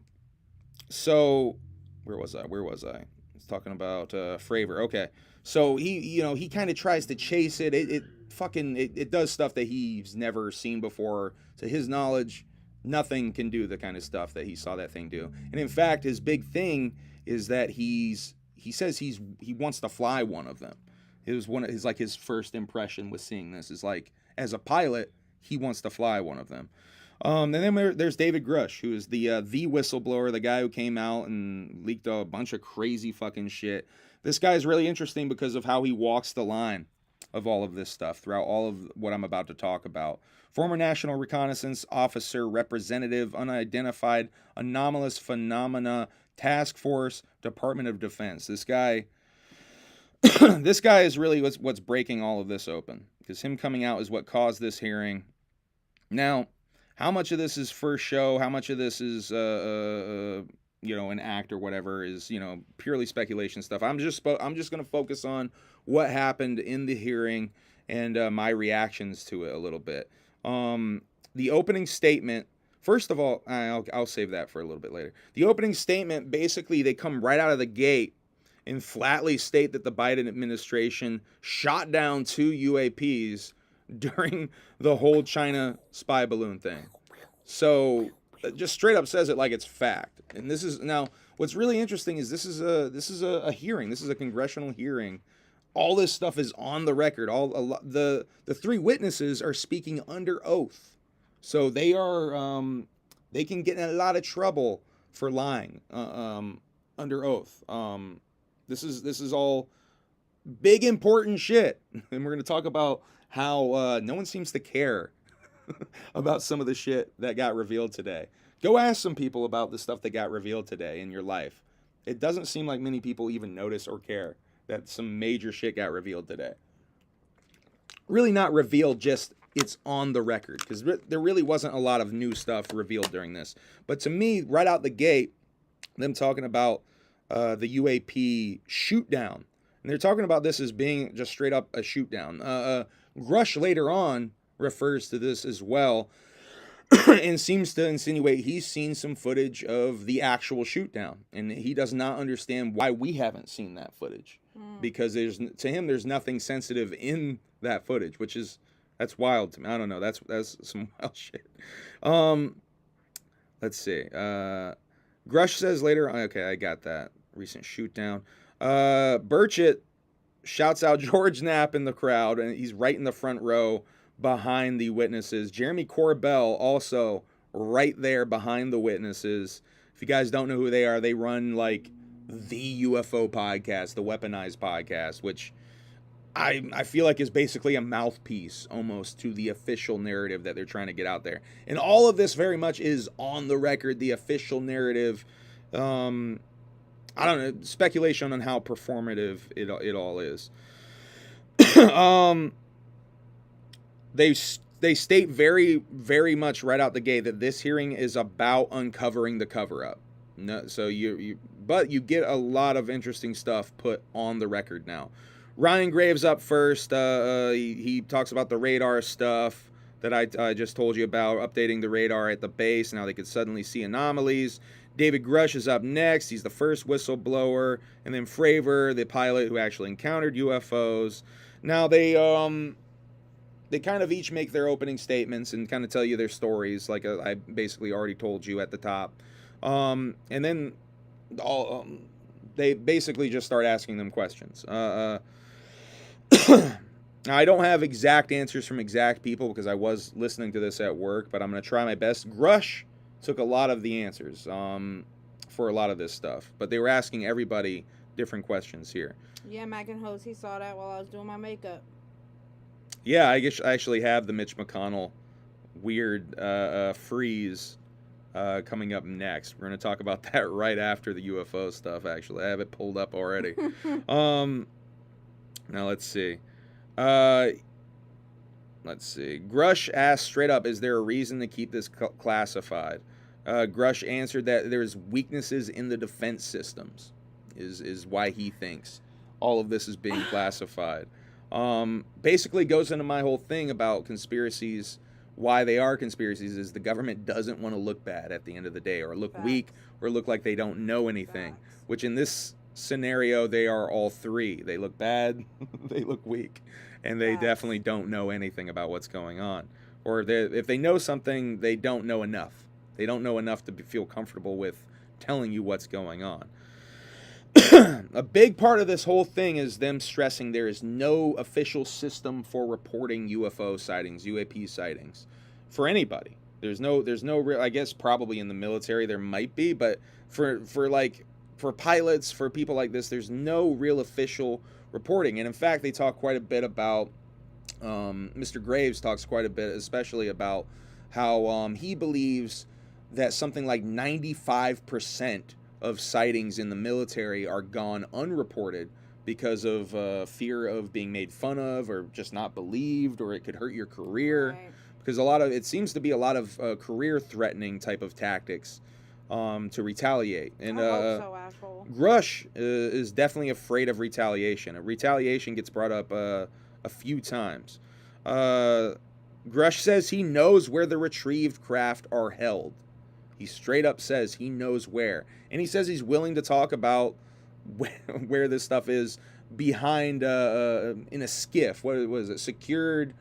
So, where was I? I was talking about Fravor. Okay. So he kind of tries to chase it. It does stuff that he's never seen before. To his knowledge, nothing can do the kind of stuff that he saw that thing do. And in fact, his big thing is that he says he wants to fly one of them. It was his first impression with seeing this is like, as a pilot, he wants to fly one of them. And then there's David Grush, who is the whistleblower, the guy who came out and leaked a bunch of crazy fucking shit. This guy is really interesting because of how he walks the line of all of this stuff throughout all of what I'm about to talk about. Former National Reconnaissance Officer, Representative, Unidentified Anomalous Phenomena Task Force, Department of Defense. This guy is really what's breaking all of this open, because him coming out is what caused this hearing. Now, how much of this is first show, how much of this is an act or whatever is purely speculation stuff. I'm just going to focus on what happened in the hearing and my reactions to it a little bit. The opening statement, first of all, I'll save that for a little bit later. The opening statement, basically, they come right out of the gate and flatly state that the Biden administration shot down 2 UAPs during the whole China spy balloon thing. So just straight up says it like it's fact. And this is now what's really interesting is this is a hearing. This is a congressional hearing. All this stuff is on the record. The 3 witnesses are speaking under oath, so they can get in a lot of trouble for lying under oath. This is all big important shit, and we're gonna talk about how no one seems to care about some of the shit that got revealed today. Go ask some people about the stuff that got revealed today in your life. It doesn't seem like many people even notice or care that some major shit got revealed today. Really not revealed, just it's on the record, because there really wasn't a lot of new stuff revealed during this. But to me, right out the gate, them talking about the UAP shoot down, and they're talking about this as being just straight up a shoot down. Grush later on refers to this as well and seems to insinuate he's seen some footage of the actual shoot down, and he does not understand why we haven't seen that footage, because to him there's nothing sensitive in that footage, that's wild to me. I don't know, that's some wild shit. Let's see. Grush says later, okay, I got that recent shoot down. Burchett shouts out George Knapp in the crowd, and he's right in the front row behind the witnesses. Jeremy Corbell also right there behind the witnesses. If you guys don't know who they are, they run like the UFO podcast, the Weaponized podcast, which I feel like is basically a mouthpiece almost to the official narrative that they're trying to get out there. And all of this very much is on the record, the official narrative. I don't know, speculation on how performative it all is. They state very, very much right out the gate that this hearing is about uncovering the cover-up. No, so but you get a lot of interesting stuff put on the record now. Ryan Graves up first. He talks about the radar stuff that I just told you about, updating the radar at the base. Now they could suddenly see anomalies. David Grush is up next. He's the first whistleblower. And then Fravor, the pilot who actually encountered UFOs. Now they kind of each make their opening statements and kind of tell you their stories, like I basically already told you at the top. And then they basically just start asking them questions. I don't have exact answers from exact people because I was listening to this at work, but I'm going to try my best. Grush took a lot of the answers for a lot of this stuff, but they were asking everybody different questions here. Yeah, Mac and Hose, he saw that while I was doing my makeup. Yeah, I guess I actually have the Mitch McConnell weird freeze coming up next. We're going to talk about that right after the UFO stuff, actually. I have it pulled up already. Now, let's see. Grush asked straight up, is there a reason to keep this classified? Grush answered that there's weaknesses in the defense systems is why he thinks all of this is being classified. Basically goes into my whole thing about conspiracies. Why they are conspiracies is the government doesn't want to look bad at the end of the day, or look weak, or look like they don't know anything, which in this scenario they are all three. They look bad, they look weak, and they definitely don't know anything about what's going on. Or if they know something, they don't know enough. They don't know enough to feel comfortable with telling you what's going on. A big part of this whole thing is them stressing there is no official system for reporting UFO sightings, UAP sightings, for anybody. There's no real, I guess probably in the military there might be, but for pilots, for people like this, there's no real official reporting. And in fact, they talk quite a bit about, Mr. Graves talks quite a bit, especially about how he believes that something like 95% of sightings in the military are gone unreported because of fear of being made fun of, or just not believed, or it could hurt your career. Right. Because it seems to be a lot of career-threatening type of tactics to retaliate. And Grush is definitely afraid of retaliation. Retaliation gets brought up a few times. Grush says he knows where the retrieved craft are held. He straight up says he knows where. And he says he's willing to talk about where this stuff is behind, in a skiff. What was it? Secured.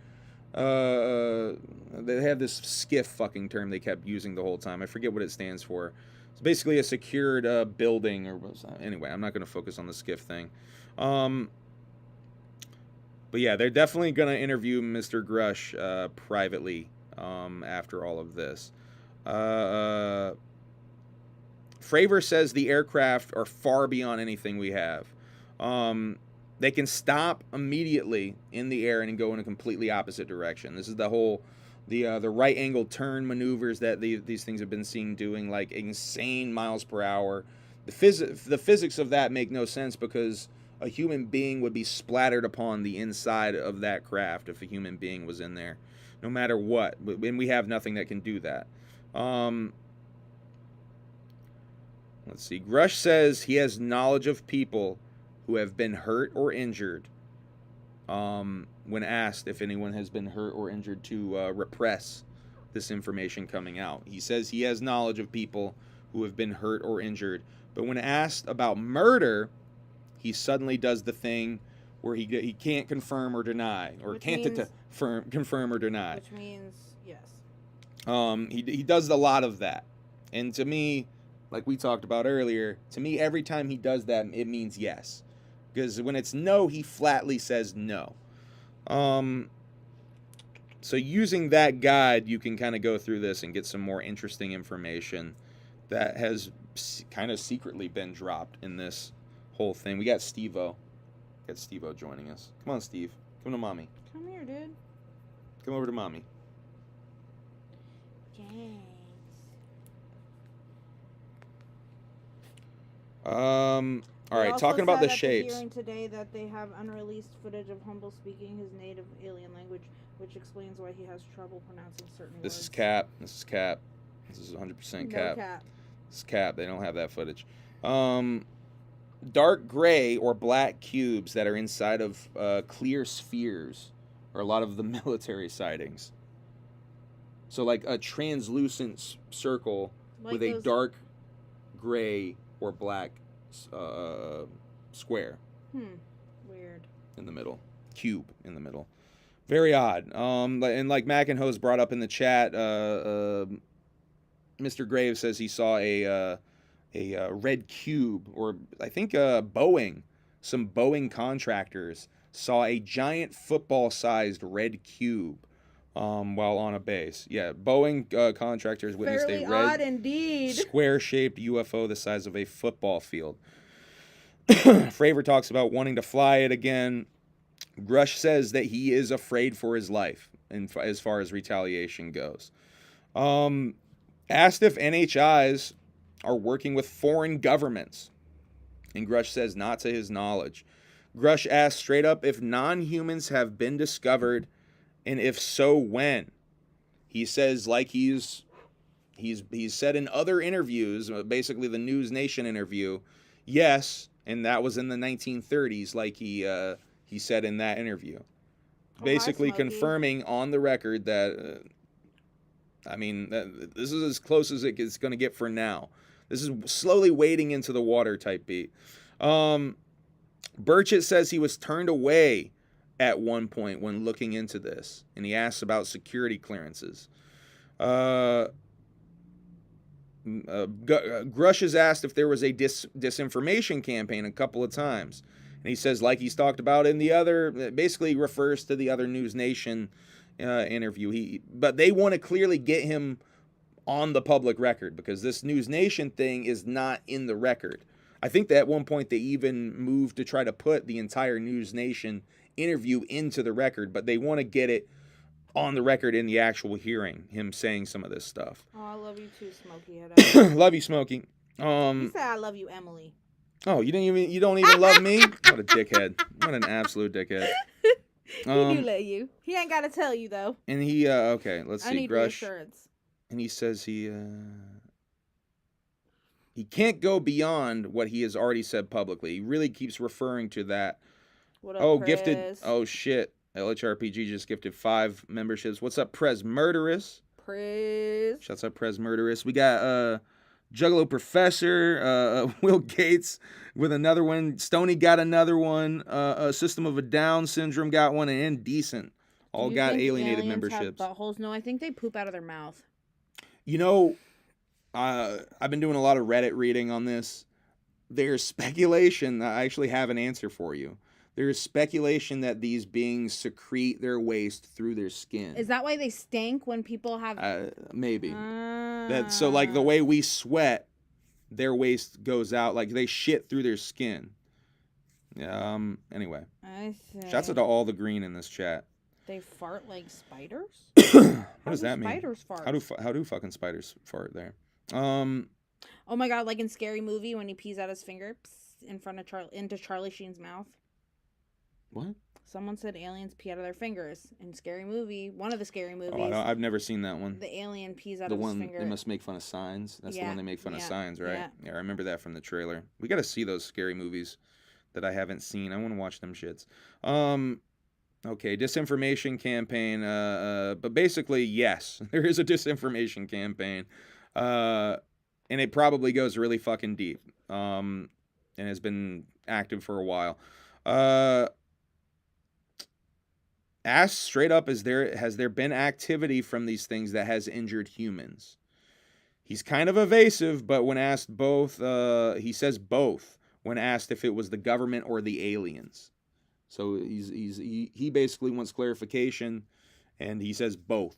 They had this skiff fucking term they kept using the whole time. I forget what it stands for. It's basically a secured building. Anyway, I'm not going to focus on the skiff thing. But yeah, they're definitely going to interview Mr. Grush privately after all of this. Fravor says the aircraft are far beyond anything we have. They can stop immediately in the air and go in a completely opposite direction. This is the whole, the right angle turn maneuvers that these things have been seen doing, like insane miles per hour. The physics of that make no sense because a human being would be splattered upon the inside of that craft if a human being was in there, no matter what. And we have nothing that can do that. Let's see. Grush says he has knowledge of people who have been hurt or injured. When asked if anyone has been hurt or injured to repress this information coming out, he says he has knowledge of people who have been hurt or injured. But when asked about murder, he suddenly does the thing where he can't confirm or deny, or confirm or deny. Which means yes. He does a lot of that, and to me, like we talked about earlier, to me every time he does that, it means yes, Because when it's no, he flatly says no. So using that guide, you can kind of go through this and get some more interesting information that has kind of secretly been dropped in this whole thing. We got Steve-O. Joining us. Come on, Steve. Come to mommy. Come here, dude. Come over to mommy. Thanks. All right, talking about the shapes. Hearing today that they have unreleased footage of Humble speaking his native alien language, which explains why he has trouble pronouncing certain words. This is cap. This is 100% cap. No cap. This is cap. They don't have that footage. Dark gray or black cubes that are inside of clear spheres are a lot of the military sightings. So like a translucent circle like with a dark gray or black square. Weird. In the middle. Cube in the middle. Very odd. And like Mac and Hose brought up in the chat, Mr. Graves says he saw a red cube, or I think Boeing. Some Boeing contractors saw a giant football-sized red cube while on a base. Yeah, Boeing contractors witnessed Fairly a red, odd indeed, square-shaped UFO the size of a football field. Fravor talks about wanting to fly it again. Grush says that he is afraid for his life, as far as retaliation goes. Asked if NHIs are working with foreign governments, and Grush says not to his knowledge. Grush asked straight up if non-humans have been discovered, and if so, when. He says, like he's said in other interviews, basically the News Nation interview, yes, and that was in the 1930s, like he said in that interview. Basically confirming on the record that, this is as close as it's going to get for now. This is slowly wading into the water type beat. Burchett says he was turned away at one point when looking into this, and he asks about security clearances. Grush has asked if there was a disinformation campaign a couple of times. And he says, like he's talked about in the other, basically refers to the other News Nation interview. But they want to clearly get him on the public record, because this News Nation thing is not in the record. I think that at one point they even moved to try to put the entire News Nation interview into the record, but they want to get it on the record in the actual hearing, him saying some of this stuff. Oh, I love you too, Smokey. Love you, Smokey. He said I love you, Emily. Oh, you don't even love me? What a dickhead. What an absolute dickhead. He do let you. He ain't got to tell you, though. And he, okay, let's see. I need reassurance. And he says he can't go beyond what he has already said publicly. He really keeps referring to that. What up, Prez? Gifted. Oh, shit. LHRPG just gifted 5 memberships. What's up, Prez Murderous? Shouts out Prez Murderous. We got Juggalo Professor, Will Gates with another one. Stoney got another one. System of a Down Syndrome got one, and Indecent all got alienated memberships. Have buttholes? No, I think they poop out of their mouth. You know, I've been doing a lot of Reddit reading on this. There's speculation. I actually have an answer for you. There's speculation that these beings secrete their waste through their skin. Is that why they stink when people have... Maybe. So, like, the way we sweat, their waste goes out. Like, they shit through their skin. Anyway. I see. Shouts out to all the green in this chat. They fart like spiders? What does that mean? Spiders fart? How do fucking spiders fart there? Oh my god, like in Scary Movie when he pees out his finger in front of into Charlie Sheen's mouth. What? Someone said aliens pee out of their fingers in Scary Movie. One of the Scary movies. Oh, I've never seen that one. The alien pees out of his finger. The one they must make fun of signs. That's the one they make fun of signs, right? Yeah, I remember that from the trailer. We got to see those scary movies that I haven't seen. I want to watch them shits. Okay, disinformation campaign. But basically, yes, there is a disinformation campaign. And it probably goes really fucking deep. And has been active for a while. Asked straight up, has there been activity from these things that has injured humans? He's kind of evasive, but when asked both, he says both. when asked if it was the government or the aliens. So he basically wants clarification, and he says both.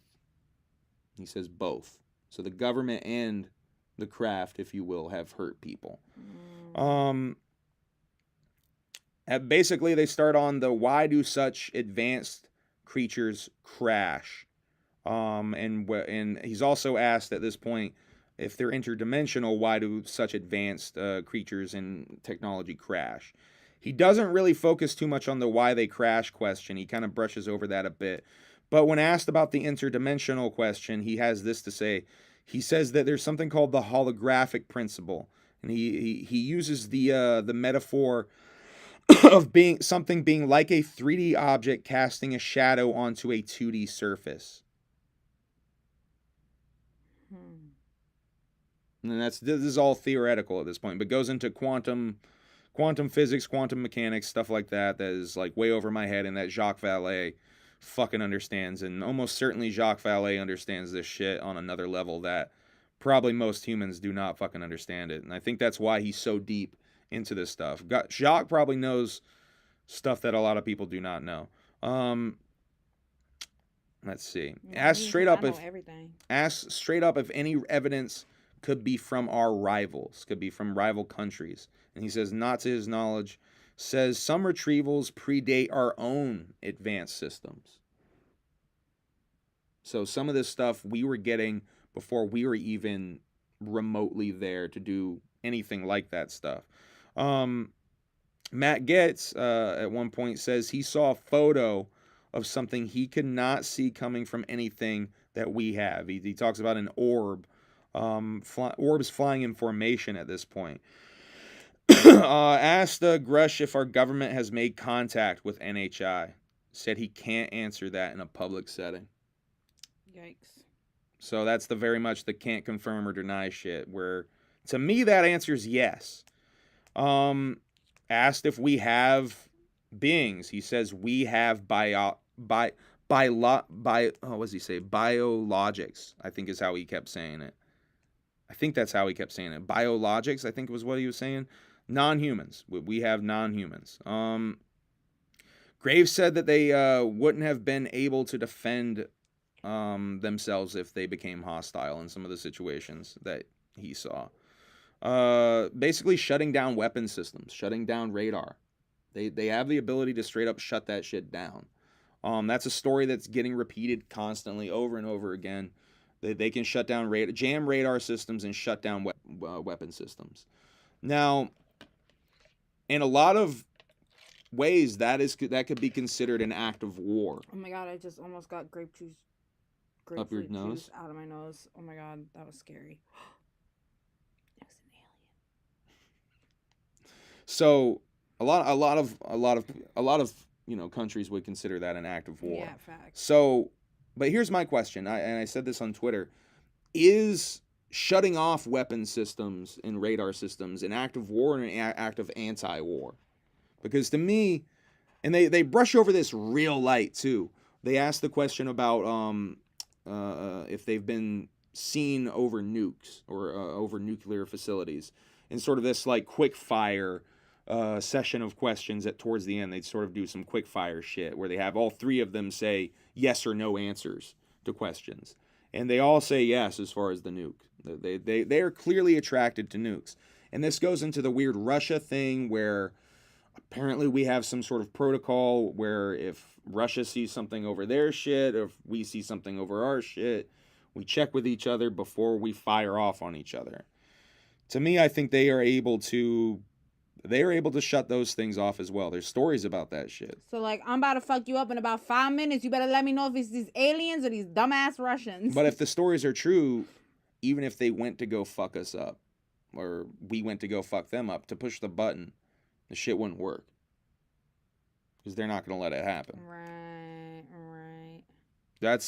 He says both. So the government and the craft, if you will, have hurt people. Basically, they start on the why do such advanced creatures crash? And he's also asked at this point, if they're interdimensional, why do such advanced creatures and technology crash? He doesn't really focus too much on the why they crash question. He kind of brushes over that a bit. But when asked about the interdimensional question, he has this to say. He says that there's something called the holographic principle. And he uses the metaphor of something being like a 3D object casting a shadow onto a 2D surface. And this is all theoretical at this point, but goes into quantum physics, quantum mechanics, stuff like that is like way over my head, and that Jacques Vallée fucking understands, and almost certainly Jacques Vallée understands this shit on another level that probably most humans do not fucking understand it. And I think that's why he's so deep into this stuff. Jacques probably knows stuff that a lot of people do not know. Let's see. Ask straight up if any evidence could be from our rivals, could be from rival countries. And he says, not to his knowledge. Says some retrievals predate our own advanced systems. So some of this stuff we were getting before we were even remotely there to do anything like that stuff. Matt Getz at one point says he saw a photo of something he could not see coming from anything that we have. He talks about an orb. Orbs flying in formation at this point. Asked Grush if our government has made contact with NHI. Said he can't answer that in a public setting. Yikes. So that's the very much the can't confirm or deny shit, where to me that answer's yes. Asked if we have beings. He says we have what does he say? Biologics, I think is how he kept saying it. I think that's how he kept saying it. Biologics, I think was what he was saying. Non-humans. We have non-humans. Graves said that they wouldn't have been able to defend themselves if they became hostile in some of the situations that he saw. Basically shutting down weapon systems, shutting down radar. They have the ability to straight up shut that shit down. That's a story that's getting repeated constantly over and over again. They can shut down jam radar systems and shut down weapon systems. Now, in a lot of ways, that could be considered an act of war. Oh my god, I just almost got grapefruit up your nose? Juice out of my nose. Oh my god, that was scary. It was an alien. So a lot of countries would consider that an act of war. Yeah, facts. So, but here's my question, and I said this on Twitter: is shutting off weapon systems and radar systems an act of war and an act of anti-war? Because to me, and they brush over this real light too. They ask the question about if they've been seen over nukes or over nuclear facilities, and sort of this like quick fire session of questions at towards the end. They'd sort of do some quick fire shit where they have all three of them say yes or no answers to questions, and they all say yes as far as the nuke. They are clearly attracted to nukes, and this goes into the weird Russia thing where apparently we have some sort of protocol where if Russia sees something over their shit, or if we see something over our shit, we check with each other before we fire off on each other. To me, I think they are able to shut those things off as well. There's stories about that shit. So, like, I'm about to fuck you up in about 5 minutes. You better let me know if it's these aliens or these dumbass Russians. But if the stories are true, even if they went to go fuck us up, or we went to go fuck them up, to push the button, the shit wouldn't work. Because they're not going to let it happen. Right. That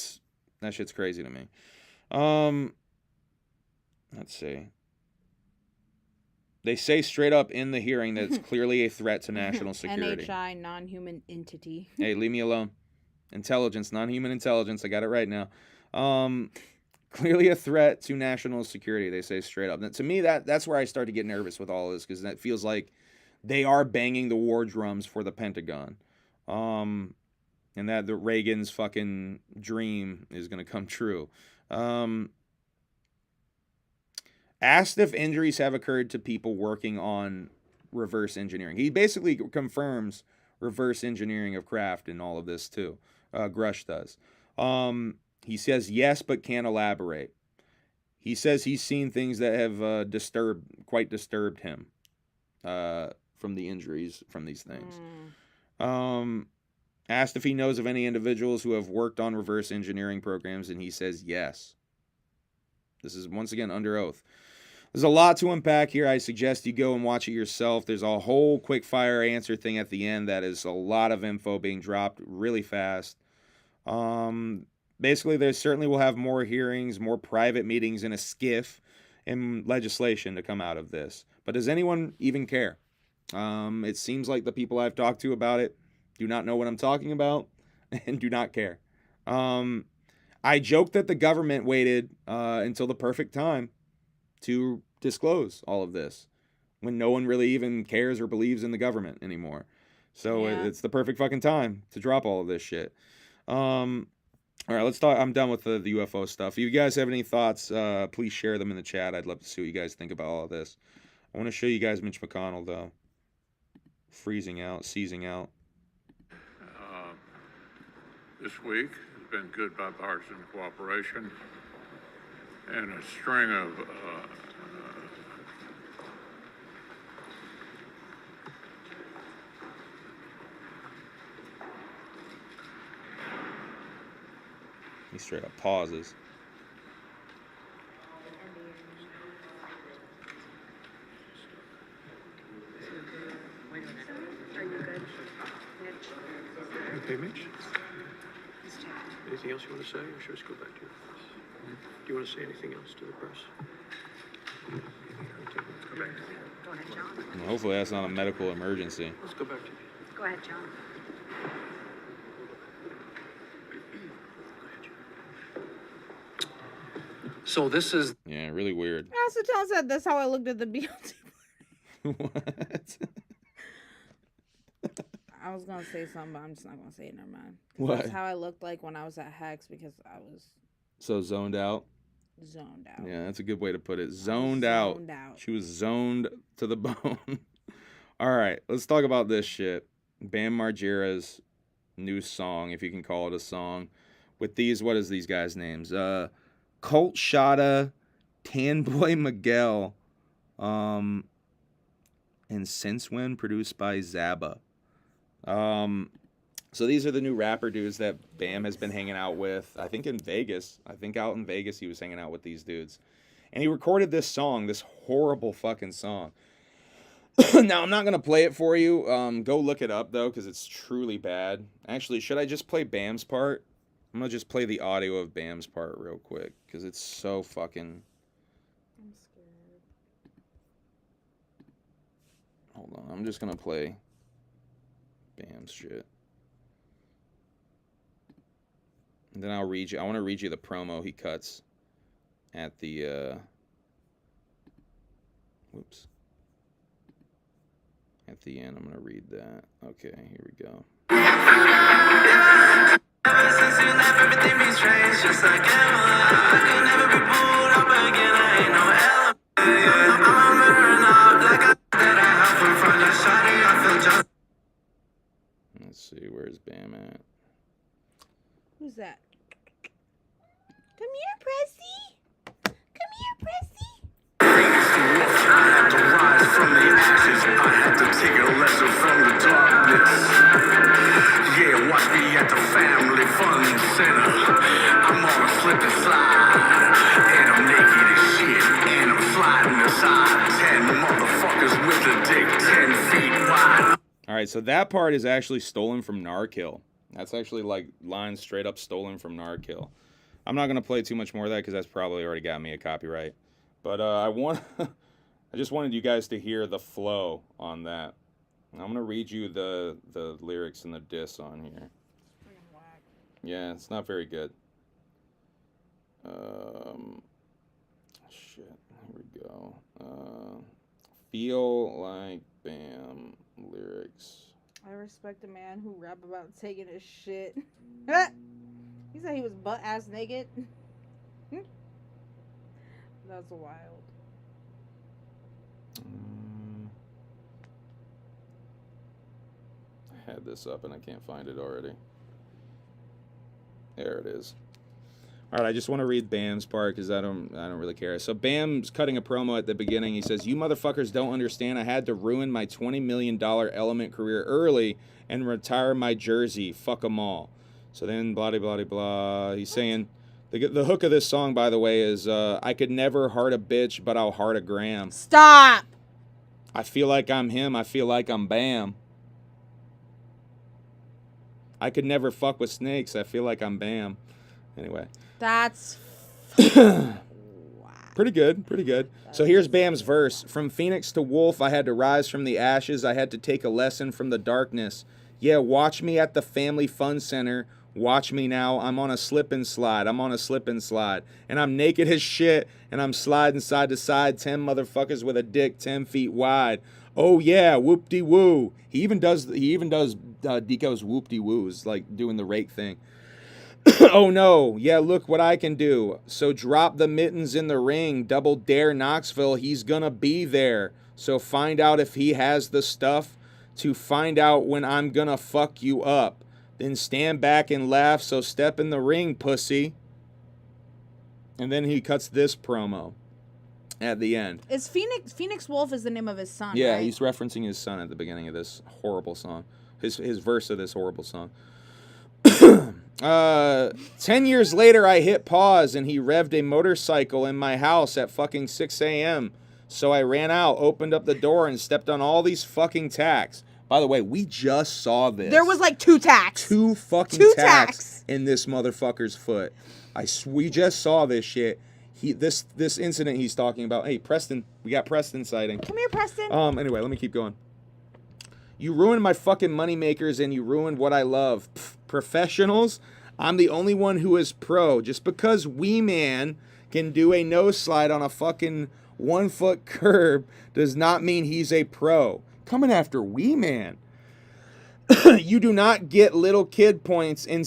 shit's crazy to me. Let's see. They say straight up in the hearing that it's clearly a threat to national security. NHI, non-human entity. Hey, leave me alone. Intelligence, non-human intelligence. I got it right now. Clearly a threat to national security, they say straight up. And to me, that's where I start to get nervous with all this, because that feels like they are banging the war drums for the Pentagon. And that the Reagan's fucking dream is going to come true. Asked if injuries have occurred to people working on reverse engineering. He basically confirms reverse engineering of craft in all of this too. Grush does. He says yes, but can't elaborate. He says he's seen things that have disturbed him from the injuries from these things. Asked if he knows of any individuals who have worked on reverse engineering programs, and he says yes. This is once again under oath. There's a lot to unpack here. I suggest you go and watch it yourself. There's a whole quick fire answer thing at the end that is a lot of info being dropped really fast. Basically, there certainly will have more hearings, more private meetings, and a skiff and legislation to come out of this. But does anyone even care? It seems like the people I've talked to about it do not know what I'm talking about and do not care. I joked that the government waited until the perfect time to disclose all of this when no one really even cares or believes in the government anymore. So it's the perfect fucking time to drop all of this shit. All right, let's talk. I'm done with the UFO stuff. If you guys have any thoughts, please share them in the chat. I'd love to see what you guys think about all of this. I want to show you guys Mitch McConnell, though. Seizing out. This week has been good bipartisan cooperation and a string of He straight up pauses. Are you good, Mitch? Okay, Mitch? Anything else you want to say, or should we just go back to your press? Do you want to say anything else to the press? Let's go back to you. Go ahead, John. Well, hopefully that's not a medical emergency. Let's go back to you. Go ahead, John. So this is... Yeah, really weird. Also, John said that's how I looked at the BLT. What? I was gonna say something, but I'm just not gonna say it. Never mind. What? That's how I looked like when I was at Hexxx because I was So zoned out? zoned out. Yeah, that's a good way to put it. Zoned out. Zoned out. She was zoned to the bone. All right, let's talk about this shit. Bam Margera's new song, if you can call it a song, with these, what is these guys' names? Colt Shada, Tanboy Miguel, and Since When, produced by Zabba. So these are the new rapper dudes that Bam has been hanging out with, I think in Vegas. I think out in Vegas he was hanging out with these dudes. And he recorded this song, this horrible fucking song. Now, I'm not going to play it for you. Go look it up, though, because it's truly bad. Actually, should I just play Bam's part? I'm going to just play the audio of Bam's part real quick, because it's so fucking... I'm scared. Hold on, I'm just going to play Bam's shit. And then I'll read you. I want to read you the promo he cuts at the, whoops. At the end, I'm going to read that. Okay, here we go. Ever since you left, everything be strange, just like I could never be pulled up again, I ain't no element. I'm wearing up like I that I have from front of shawty, I feel just... Let's see, where's Bam at? Who's that? Come here, Pressy. Come here, Pressy. I had to rise from the ashes, I had to take a lesson from the darkness. Yeah, watch me at the family fun center. I'm on a slip and slide, and I'm naked as shit, and I'm sliding aside 10 motherfuckers with a dick 10 feet wide. All right, so that part is actually stolen from Narkill. That's actually like lines straight up stolen from Narkill. I'm not gonna play too much more of that because that's probably already got me a copyright. But I just wanted you guys to hear the flow on that. I'm gonna read you the lyrics and the diss on here. Yeah, it's not very good. Shit. Here we go. Feel like Bam. respect a man who rap about taking his shit. He said he was butt ass naked. That's wild. I had this up and I can't find it already. There it is. All right, I just want to read Bam's part because I don't really care. So Bam's cutting a promo at the beginning. He says, "You motherfuckers don't understand. I had to ruin my $20 million Element career early and retire my jersey. Fuck 'em all." So then blah, blah, blah, blah. He's saying, the hook of this song, by the way, is, I could never heart a bitch, but I'll heart a gram. Stop! I feel like I'm him. I feel like I'm Bam. I could never fuck with snakes. I feel like I'm Bam. Anyway. That's pretty good, pretty good. So here's Bam's verse. From Phoenix to Wolf, I had to rise from the ashes. I had to take a lesson from the darkness. Yeah, watch me at the Family Fun Center. Watch me now. I'm on a slip and slide. I'm on a slip and slide. And I'm naked as shit. And I'm sliding side to side. 10 motherfuckers with a dick 10 feet wide. Oh yeah, whoop-de-woo. He even does Deco's whoop-de-woos, like doing the rake thing. Oh no, yeah, look what I can do. So drop the mittens in the ring. Double dare Knoxville, he's gonna be there. So find out if he has the stuff to find out when I'm gonna fuck you up. Then stand back and laugh, so step in the ring, pussy. And then he cuts this promo at the end. Is Phoenix Wolf is the name of his son, Yeah, right? he's referencing his son at the beginning of this horrible song. His verse of this horrible song. 10 years later, I hit pause and he revved a motorcycle in my house at fucking 6 a.m. So I ran out, opened up the door, and stepped on all these fucking tacks. By the way, we just saw this. There was like 2 tacks. 2 fucking Two tacks tacks in this motherfucker's foot. We just saw this shit. This incident he's talking about. Hey, Preston, we got Preston sighting. Come here, Preston. Anyway, let me keep going. You ruined my fucking moneymakers and you ruined what I love. Pff, professionals? I'm the only one who is pro. Just because Wee Man can do a nose slide on a fucking 1 foot curb does not mean he's a pro. Coming after Wee Man. You do not get little kid points in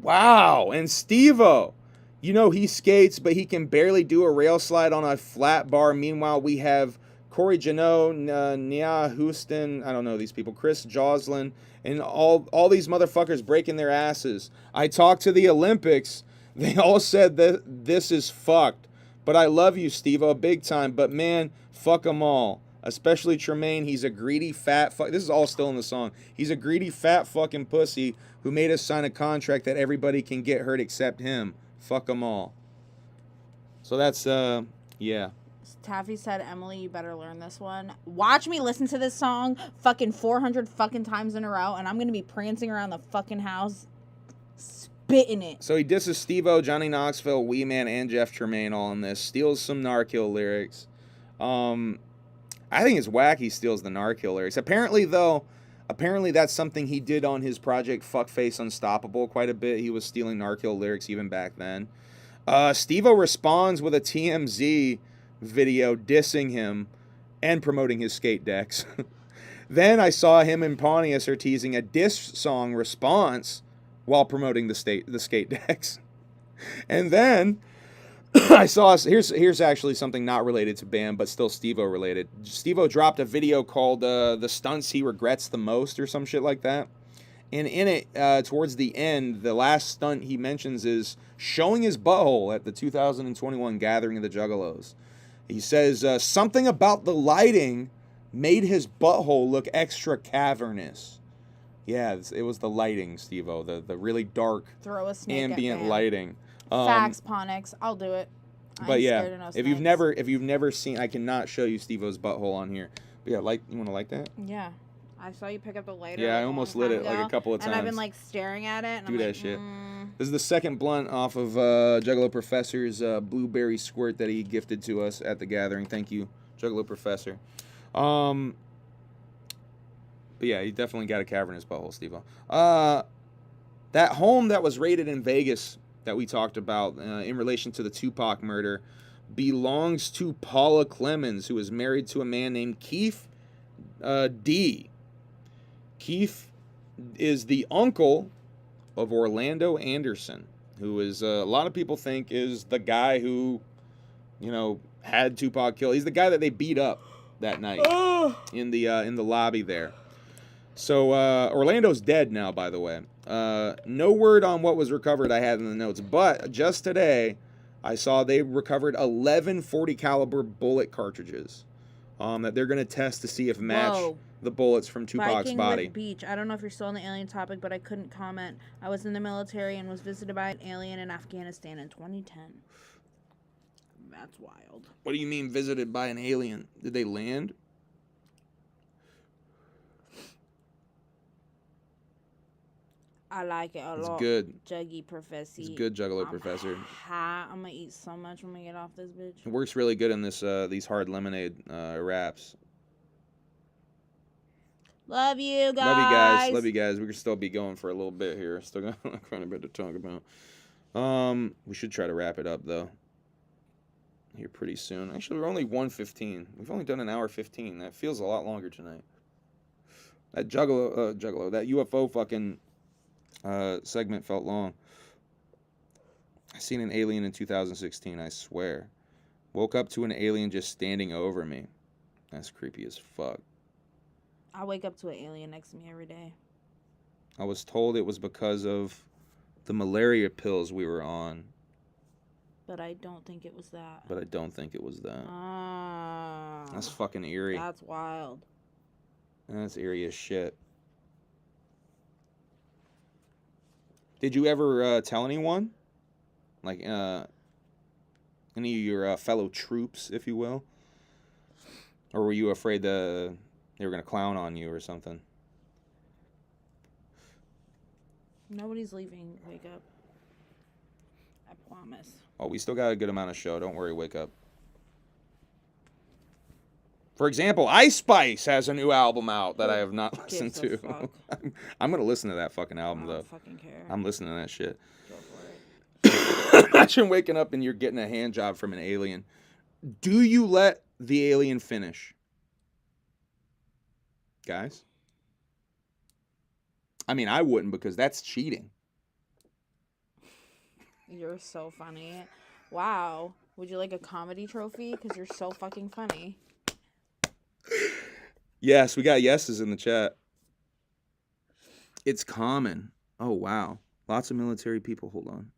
Wow, and Steve-O. You know he skates, but he can barely do a rail slide on a flat bar. Meanwhile, we have Corey Janot, Nia Houston, I don't know these people, Chris Joslin, and all these motherfuckers breaking their asses. I talked to the Olympics. They all said that this is fucked. But I love you, Steve-O, big time. But man, fuck them all. Especially Tremaine. He's a greedy fat fuck. This is all still in the song. He's a greedy fat fucking pussy who made us sign a contract that everybody can get hurt except him. Fuck them all. So that's, yeah. Taffy said, Emily, you better learn this one. Watch me listen to this song fucking 400 fucking times in a row, and I'm going to be prancing around the fucking house spitting it. So he disses Steve-O, Johnny Knoxville, Wee Man, and Jeff Tremaine all in this. Steals some Narkill lyrics. I think it's whack he steals the Narkill lyrics. Apparently that's something he did on his project Fuckface Unstoppable quite a bit. He was stealing Narkill lyrics even back then. Steve-O responds with a TMZ video dissing him and promoting his skate decks. Then I saw him and Pontius are teasing a diss song response while promoting the skate decks. And then I saw, here's actually something not related to Bam, but still Steve-O related. Steve-O dropped a video called The Stunts He Regrets the Most or some shit like that. And in it, towards the end, the last stunt he mentions is showing his butthole at the 2021 gathering of the Juggalos. He says, something about the lighting made his butthole look extra cavernous. Yeah, it was the lighting, Steve-O, the really dark Throw a snake ambient at Bam. Lighting. Facts, Ponix. I'll do it. But yeah, if you've never seen, I cannot show you Steve-O's butthole on here. But yeah, you want to like that? Yeah. I saw you pick up the lighter. Yeah, I almost lit it like a couple of times. And I've been like staring at it. And Do I'm that like, shit. This is the second blunt off of Juggalo Professor's blueberry squirt that he gifted to us at the gathering. Thank you, Juggalo Professor. But yeah, he definitely got a cavernous butthole, Steve-O. That home that was raided in Vegas that we talked about in relation to the Tupac murder belongs to Paula Clemens, who is married to a man named Keith D. Keith is the uncle of Orlando Anderson, who is a lot of people think is the guy who, had Tupac killed. He's the guy that they beat up that night in the lobby there. So Orlando's dead now, by the way. No word on what was recovered I had in the notes, but just today I saw they recovered 11 40 caliber bullet cartridges that they're going to test to see if match the bullets from Tupac's Viking body. with Beach. I don't know if you're still on the alien topic, but I couldn't comment. I was in the military and was visited by an alien in Afghanistan in 2010. That's wild. What do you mean visited by an alien? Did they land? I like it a lot. It's good. Juggy Professor. It's good, Juggalo Professor. I'm gonna eat so much when we get off this bitch. It works really good in these hard lemonade wraps. Love you guys. Love you guys. Love you guys. We can still be going for a little bit here. Still got quite a bit to talk about. We should try to wrap it up though. Here pretty soon. Actually, we're only 1:15. We've only done an hour 15. That feels a lot longer tonight. That Juggalo, that UFO fucking segment felt long. I seen an alien in 2016, I swear. Woke up to an alien just standing over me. That's creepy as fuck. I wake up to an alien next to me every day. I was told it was because of the malaria pills we were on. But I don't think it was that. That's fucking eerie. That's wild. That's eerie as shit. Did you ever tell anyone? Like, any of your fellow troops, if you will? Or were you afraid they were going to clown on you or something? Nobody's leaving. Wake up. I promise. Oh, we still got a good amount of show. Don't worry, wake up. For example, Ice Spice has a new album out that I have not listened to. I'm going to listen to that fucking album, though. I don't fucking care. I'm listening to that shit. Go for it. Imagine waking up and you're getting a hand job from an alien. Do you let the alien finish? Guys? I mean, I wouldn't because that's cheating. You're so funny. Wow. Would you like a comedy trophy? Because you're so fucking funny. Yes, we got yeses in the chat. It's common. Oh, wow. Lots of military people. Hold on.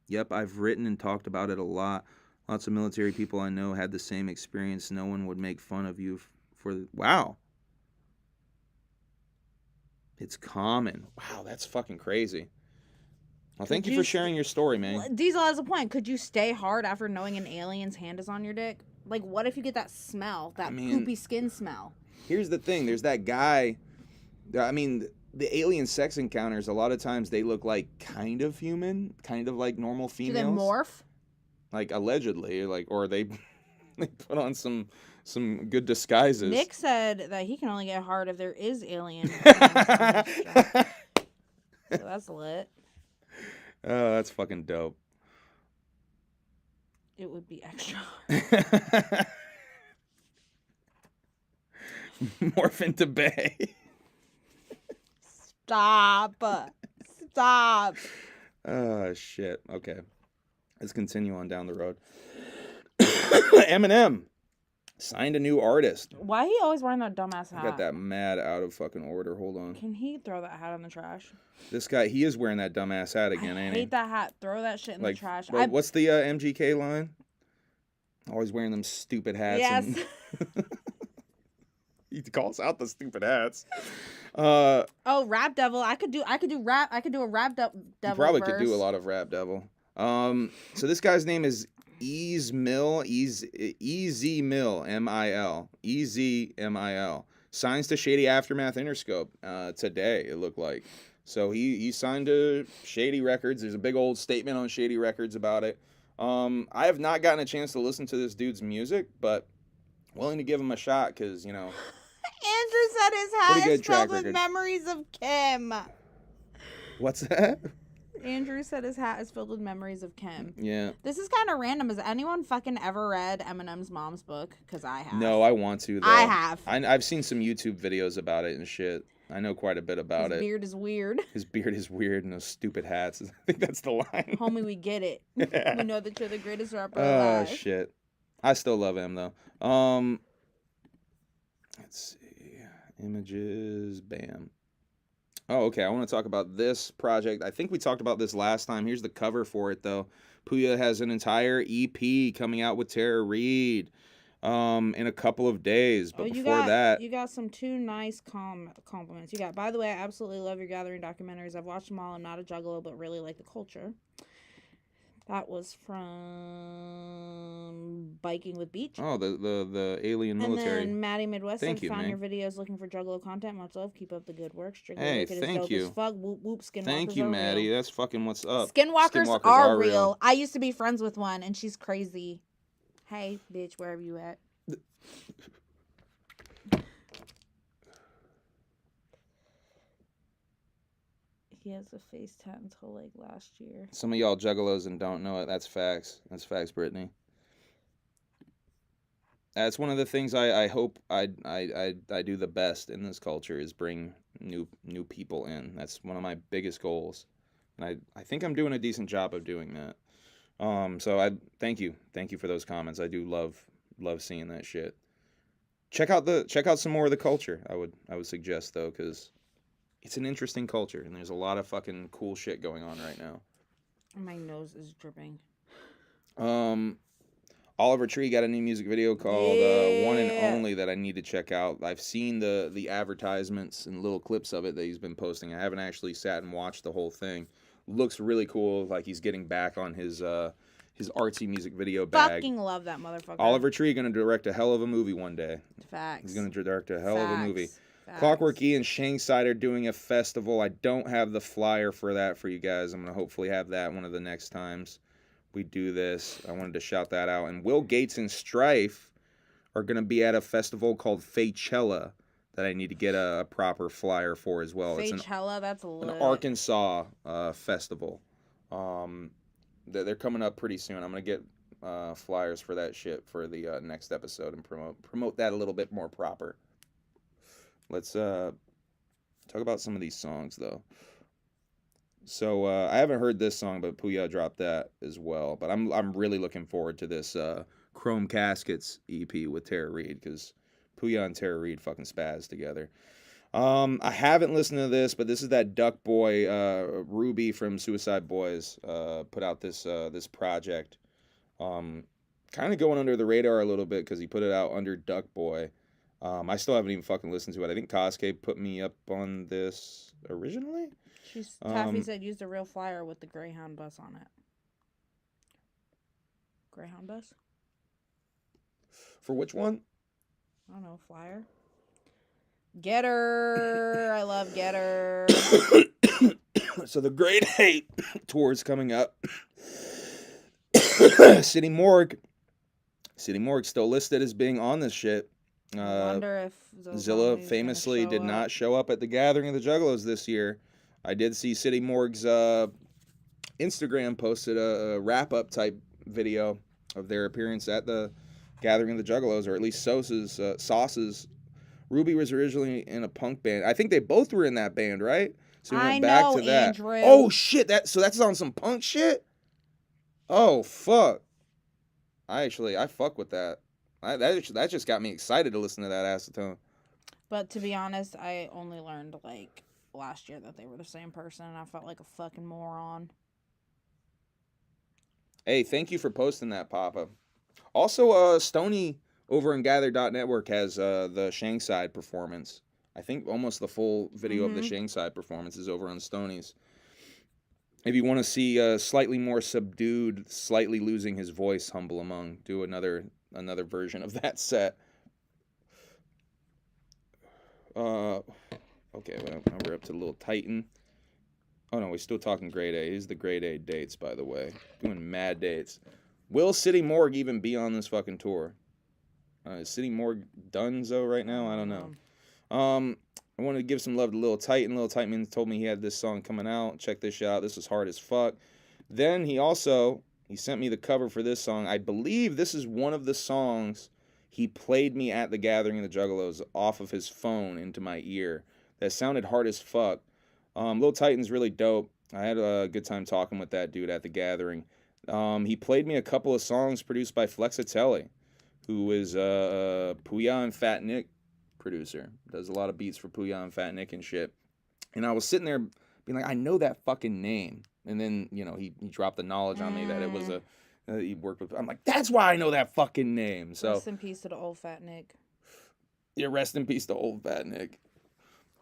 Yep, I've written and talked about it a lot. Lots of military people I know had the same experience. No one would make fun of you for the... Wow. It's common. Wow, that's fucking crazy. Well, thank you for sharing your story, man. Diesel has a point. Could you stay hard after knowing an alien's hand is on your dick? Like, what if you get that smell, that poopy skin smell? Here's the thing. There's that guy. I mean, the alien sex encounters, a lot of times they look like kind of human, kind of like normal females. Do they morph? Like, allegedly. Or they put on some good disguises. Nick said that he can only get hard if there is alien. So that's lit. Oh, that's fucking dope. It would be extra. Morph into Bay. Stop. Oh, shit. Okay. Let's continue on down the road. Eminem signed a new artist. Why he always wearing that dumbass hat? I got that mad out of fucking order. Hold on. Can he throw that hat in the trash? This guy, he is wearing that dumbass hat again, ain't he? I hate that hat. Throw that shit in the trash. What's the MGK line? Always wearing them stupid hats. Yes. He calls out the stupid hats. Rap Devil. I could do a Rap Devil. You probably verse. could do a lot of Rap Devil. So this guy's name is EZ Mill, M-I-L. EZ-M-I-L. Signs to Shady Aftermath Interscope today, it looked like. So he signed to Shady Records. There's a big old statement on Shady Records about it. I have not gotten a chance to listen to this dude's music, but willing to give him a shot because, you know. Andrew said his hat is filled with memories of Kim. What's that? Andrew said his hat is filled with memories of Kim. Yeah. This is kind of random. Has anyone fucking ever read Eminem's mom's book? Because I have. No, I want to, though. I have. I've seen some YouTube videos about it and shit. I know quite a bit about His it. beard is weird. His beard is weird and those stupid hats. I think that's the line. Homie, we get it. We know that you're the greatest rapper Oh, alive. shit. I still love him, though. Let's see. Images. Bam. Oh, okay. I want to talk about this project. I think we talked about this last time. Here's the cover for it, though. Puya has an entire EP coming out with Tara Reid in a couple of days. But before that... You got some two nice compliments. You got, by the way, I absolutely love your Gathering documentaries. I've watched them all. I'm not a juggalo, but really like the culture. That was from Biking with Beach. Oh, the alien military. And then Maddie Midwest Thank you, found man. your videos looking for Juggalo content. Much love. Keep up the good work. Strictly Hey, Wicked is thank dope you. as fuck. Whoop, whoop. Skinwalkers Thank you, are Maddie. real. That's fucking what's up. Skinwalkers are real. I used to be friends with one, and she's crazy. Hey, bitch, wherever you at. He has a face tat until like last year. Some of y'all juggalos and don't know it. That's facts. That's facts, Brittany. That's one of the things I hope I do the best in this culture is bring new people in. That's one of my biggest goals, and I think I'm doing a decent job of doing that. So I thank you for those comments. I do love seeing that shit. Check out some more of the culture. I would suggest though, because it's an interesting culture and there's a lot of fucking cool shit going on right now. My nose is dripping. Oliver Tree got a new music video called One and Only that I need to check out. I've seen the advertisements and little clips of it that he's been posting. I haven't actually sat and watched the whole thing. Looks really cool, like he's getting back on his artsy music video bag. Fucking love that motherfucker. Oliver Tree gonna direct a hell of a movie one day. Facts. He's gonna direct a hell of a movie. Facts. Clockwork E and Shankside are doing a festival. I don't have the flyer for that for you guys. I'm gonna hopefully have that one of the next times we do this. I wanted to shout that out. And Will Gates and Strife are gonna be at a festival called Faychella that I need to get a proper flyer for as well. Faychella, that's an lit. Arkansas festival. They're coming up pretty soon. I'm gonna get flyers for that shit for the next episode and promote that a little bit more proper. Let's talk about some of these songs though. So I haven't heard this song, but Puya dropped that as well. But I'm really looking forward to this Chrome Caskets EP with Tara Reid because Puya and Tara Reid fucking spaz together. I haven't listened to this, but this is that Duck Boy Ruby from Suicide Boys put out this project. Kind of going under the radar a little bit because he put it out under Duck Boy. I still haven't even fucking listened to it. I think Kosuke put me up on this originally. Taffy said used a real flyer with the Greyhound bus on it. Greyhound bus? For which one? I don't know, flyer. Getter. I love Getter. So the Grade 8 tour is coming up. City Morgue still listed as being on this shit. I wonder if Zilla famously did not show up at the Gathering of the Juggalos this year. I did see City Morgue's Instagram posted a wrap-up type video of their appearance at the Gathering of the Juggalos, or at least Sauce's. Ruby was originally in a punk band. I think they both were in that band, right? So we went back to that. Andrew. Oh shit! So that's on some punk shit. Oh fuck! I fuck with that. That just got me excited to listen to that acetone. But to be honest, I only learned like last year that they were the same person, and I felt like a fucking moron. Hey, thank you for posting that, Papa. Also, Stony over in Gather.network has the Shankside performance. I think almost the full video of the Shankside performance is over on Stoney's. If you want to see slightly more subdued, slightly losing his voice, Humble Among, do another version of that set. Okay, well, now we're up to Lil Tytan. Oh no, we're still talking grade A. Here's the grade A dates, by the way. Doing mad dates. Will City Morgue even be on this fucking tour? Is City Morgue donezo right now? I don't know. I wanted to give some love to Lil Tytan. Lil Tytan told me he had this song coming out. Check this shit out. This is hard as fuck. Then he sent me the cover for this song. I believe this is one of the songs he played me at the gathering of the Juggalos off of his phone into my ear. That sounded hard as fuck. Lil Tytan's really dope. I had a good time talking with that dude at the gathering. He played me a couple of songs produced by Flexatelli, who is Puya and Fat Nick producer. Does a lot of beats for Puya and Fat Nick and shit. And I was sitting there being like, I know that fucking name. And then, you know, he dropped the knowledge on me that it was he worked with. I'm like, that's why I know that fucking name. So Rest in peace to the old Fat Nick. Yeah, rest in peace to old Fat Nick.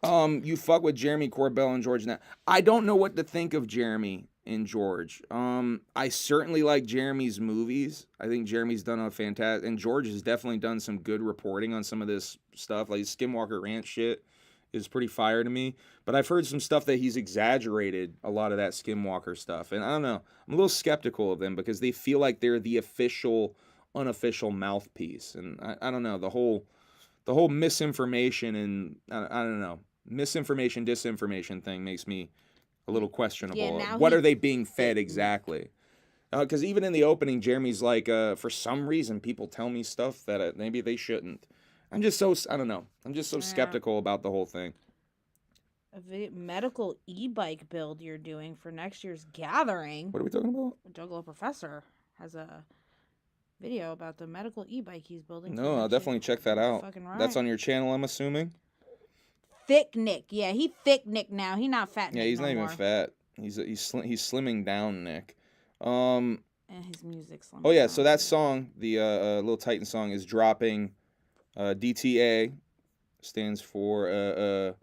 You fuck with Jeremy Corbell and George now. I don't know what to think of Jeremy and George. I certainly like Jeremy's movies. I think Jeremy's done a fantastic, and George has definitely done some good reporting on some of this stuff. Like Skinwalker Ranch shit is pretty fire to me. But I've heard some stuff that he's exaggerated a lot of that Skinwalker stuff. And I don't know. I'm a little skeptical of them because they feel like they're the official, unofficial mouthpiece. And I don't know, the whole misinformation and I don't know, misinformation, disinformation thing makes me a little questionable. Yeah, what are they being fed exactly? Because even in the opening, Jeremy's like, for some reason, people tell me stuff that maybe they shouldn't. I don't know. I'm just so skeptical about the whole thing. A medical e-bike build you're doing for next year's gathering. What are we talking about? Juggalo Professor has a video about the medical e-bike he's building. No, I'll definitely check that out. Right. That's on your channel, I'm assuming? Thick Nick. Yeah, he thick Nick now. He not fat Nick. Yeah, he's no not more. even fat. He's slimming down, Nick. And his music slimming Oh yeah, down. so that song, the Lil Tytan song, is dropping. DTA stands for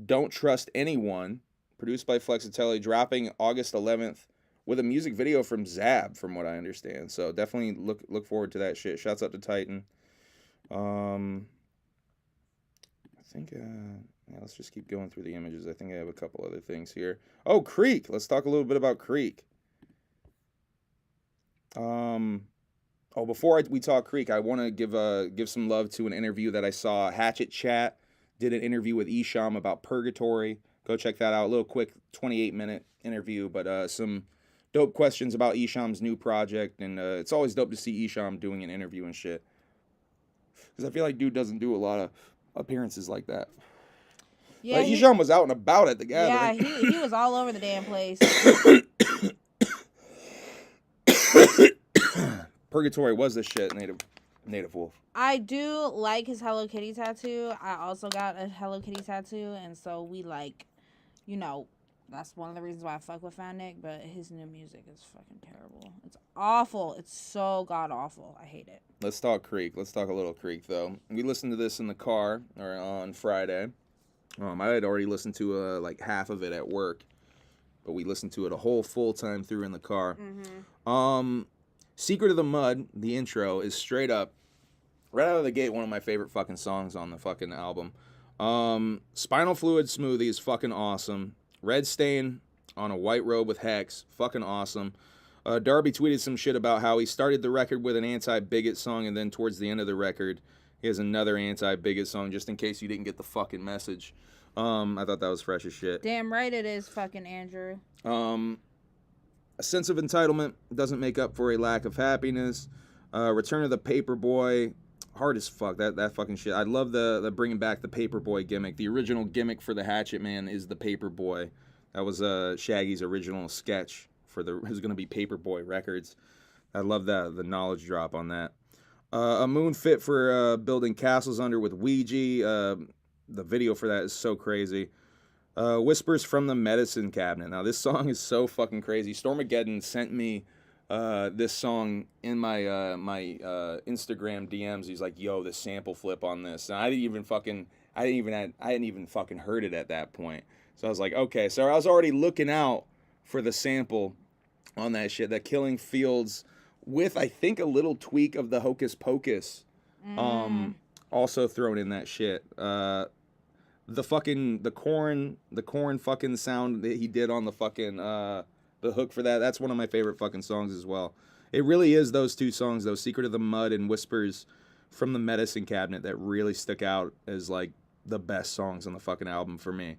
Don't Trust Anyone, produced by Flexatelli, dropping August 11th with a music video from Zab, from what I understand. So definitely look forward to that shit. Shouts out to Titan. I think let's just keep going through the images. I think I have a couple other things here. Oh, Creek. Let's talk a little bit about Creek. Before we talk Creek, I want to give some love to an interview that I saw. Hatchet Chat did an interview with Esham about Purgatory. Go check that out. A little quick 28-minute interview, but some dope questions about Esham's new project. And it's always dope to see Esham doing an interview and shit. Because I feel like dude doesn't do a lot of appearances like that. Yeah, like, Esham was out and about at the gathering. Yeah, he was all over the damn place. Purgatory was the shit, Native Wolf. I do like his Hello Kitty tattoo. I also got a Hello Kitty tattoo, and so we like, you know, that's one of the reasons why I fuck with Fat Nick, but his new music is fucking terrible. It's awful. It's so god awful. I hate it. Let's talk Creek. Let's talk a little Creek, though. We listened to this in the car on Friday. I had already listened to like half of it at work, but we listened to it a whole full time through in the car. Mm-hmm. Secret of the Mud, the intro, is straight up, right out of the gate, one of my favorite fucking songs on the fucking album. Spinal Fluid Smoothie is fucking awesome. Red Stain on a White Robe with Hexxx, fucking awesome. Darby tweeted some shit about how he started the record with an anti-bigot song, and then towards the end of the record, he has another anti-bigot song, just in case you didn't get the fucking message. I thought that was fresh as shit. Damn right it is, fucking Andrew. A sense of entitlement doesn't make up for a lack of happiness. Return of the Paperboy, hard as fuck. That fucking shit. I love the bringing back the Paperboy gimmick. The original gimmick for the Hatchet Man is the Paperboy. That was Shaggy's original sketch for it was going to be Paperboy Records. I love the knowledge drop on that. A moon fit for building castles under with Ouija. The video for that is so crazy. Whispers from the Medicine Cabinet. Now, this song is so fucking crazy. Stormageddon sent me this song in my Instagram DMs. He's like, "Yo, the sample flip on this," and I hadn't even fucking heard it at that point. So I was like, okay. So I was already looking out for the sample on that shit. That Killing Fields with, I think, a little tweak of the Hocus Pocus, also thrown in that shit. The corn fucking sound that he did on the fucking the hook for that's one of my favorite fucking songs as well. It really is those two songs, though, Secret of the Mud and Whispers from the Medicine Cabinet, that really stick out as like the best songs on the fucking album for me.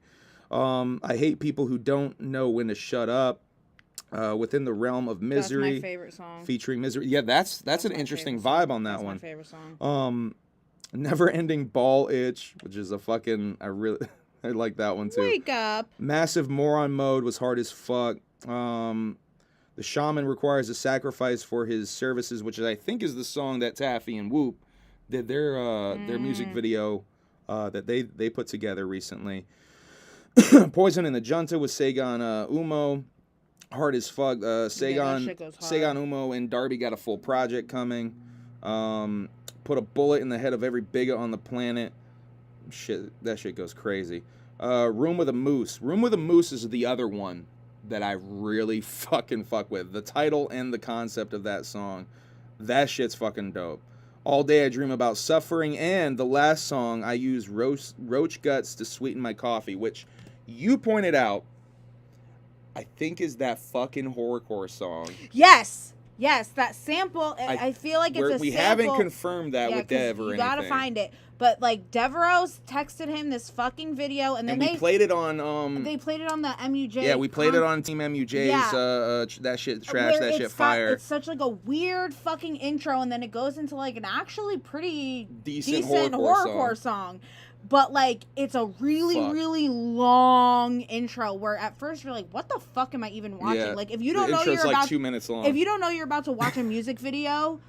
I hate people who don't know when to shut up. Within the realm of misery. That's my favorite song. Featuring misery. Yeah, that's an interesting vibe on that That's one. my favorite song. Never ending ball itch, which is a fucking I like that one too. Wake up. Massive moron mode was hard as fuck. The shaman requires a sacrifice for his services, which I think is the song that Taffy and Whoop did their music video that they put together recently. Poison in the Junta with Sagan Umo. Hard as fuck. Sagan Umo and Darby got a full project coming. Put a bullet in the head of every bigot on the planet. Shit, that shit goes crazy. Room with a Moose. Room with a Moose is the other one that I really fucking fuck with. The title and the concept of that song. That shit's fucking dope. All Day I Dream About Suffering, and the last song, I use roach guts to sweeten my coffee, which you pointed out, I think is that fucking horrorcore song. Yes, that sample. I feel like it's a sample. We haven't confirmed that with Dev or anything. You gotta find it. But like Devereaux texted him this fucking video, and then we played it on. They played it on the MUJ. Yeah, we played it on Team MUJ's. That shit trash. That shit fire. It's such like a weird fucking intro, and then it goes into like an actually pretty decent horrorcore song. But like it's a really long intro where at first you're like, what the fuck am I even watching? Yeah. Like if you don't know you're like about 2 minutes long. If you don't know you're about to watch a music video,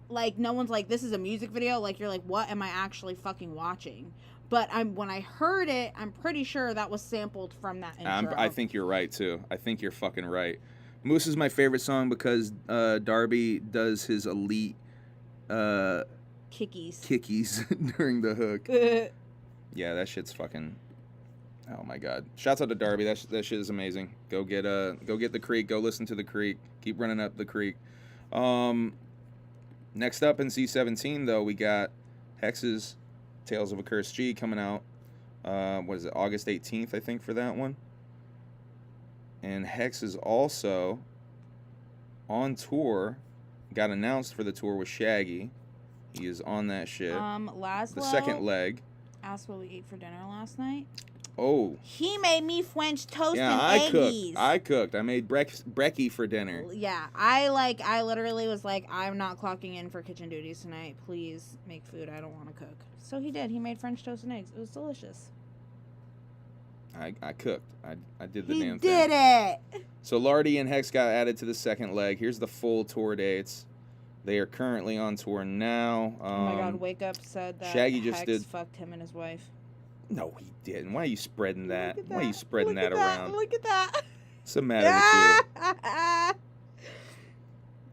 like no one's like, this is a music video. Like you're like, what am I actually fucking watching? But when I heard it, I'm pretty sure that was sampled from that intro. I think you're right too. I think you're fucking right. Moose is my favorite song because Darby does his elite kickies during the hook. Yeah, that shit's fucking. Oh my god! Shouts out to Darby. That shit is amazing. Go get the Creek. Go listen to the Creek. Keep running up the Creek. Next up in C17 though, we got Hexx's Tales of a Cursed G coming out. What is it? August 18th, I think, for that one. And Hexx is also on tour. Got announced for the tour with Shaggy. He is on that shit. Laszlo, the second leg. Asked what we ate for dinner last night. Oh. He made me French toast and eggies. I cooked. I made brekkie for dinner. Yeah, I literally was like, I'm not clocking in for kitchen duties tonight. Please make food. I don't want to cook. So he did. He made French toast and eggs. It was delicious. I cooked. I did the damn thing. He did it. So Lardi and Hexx got added to the second leg. Here's the full tour dates. They are currently on tour now. Oh my God! Wake Up said that Shaggy just Hexx fucked him and his wife. No, he didn't. Why are you spreading that? Why are you spreading that around? Look at that. What's the matter with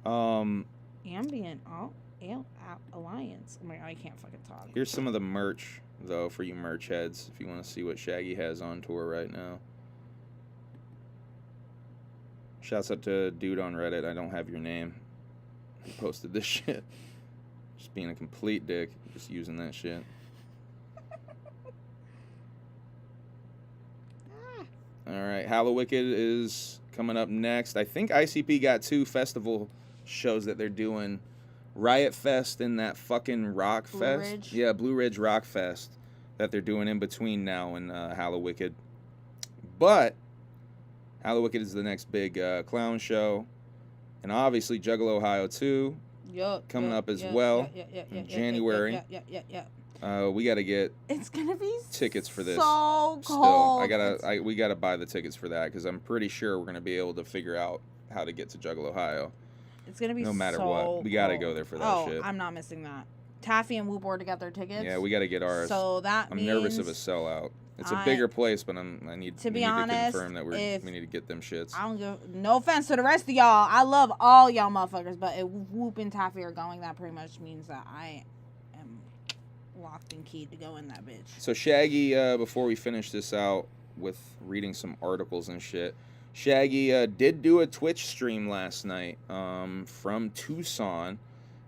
you? Ambient Alliance. Oh my God, I can't fucking talk. Here's some of the merch though for you merch heads. If you want to see what Shaggy has on tour right now. Shouts out to dude on Reddit. I don't have your name. He posted this shit. Just being a complete dick. Just using that shit. Alright, Hallowicked is coming up next. I think ICP got 2 festival shows that they're doing. Riot Fest and that fucking Rock Fest. Ridge. Yeah, Blue Ridge Rock Fest that they're doing in between now and Hallowicked. But Hallowicked is the next big clown show. And obviously, Juggalo Ohio 2 coming up as well in January. We got to get it's gonna be tickets for this. So cold. We gotta buy the tickets for that because I'm pretty sure we're gonna be able to figure out how to get to Juggalo Ohio. It's gonna be no matter so what. We gotta go there for that shit. I'm not missing that. Taffy and Whoop already got their tickets. Yeah, we gotta get ours. So I'm nervous of a sellout. It's a bigger place, but I need to confirm that we need to get them shits. I don't give no offense to the rest of y'all. I love all y'all motherfuckers, but if Whoop and Taffy are going, that pretty much means that I am locked and keyed to go in that bitch. So Shaggy, before we finish this out with reading some articles and shit, Shaggy did do a Twitch stream last night from Tucson.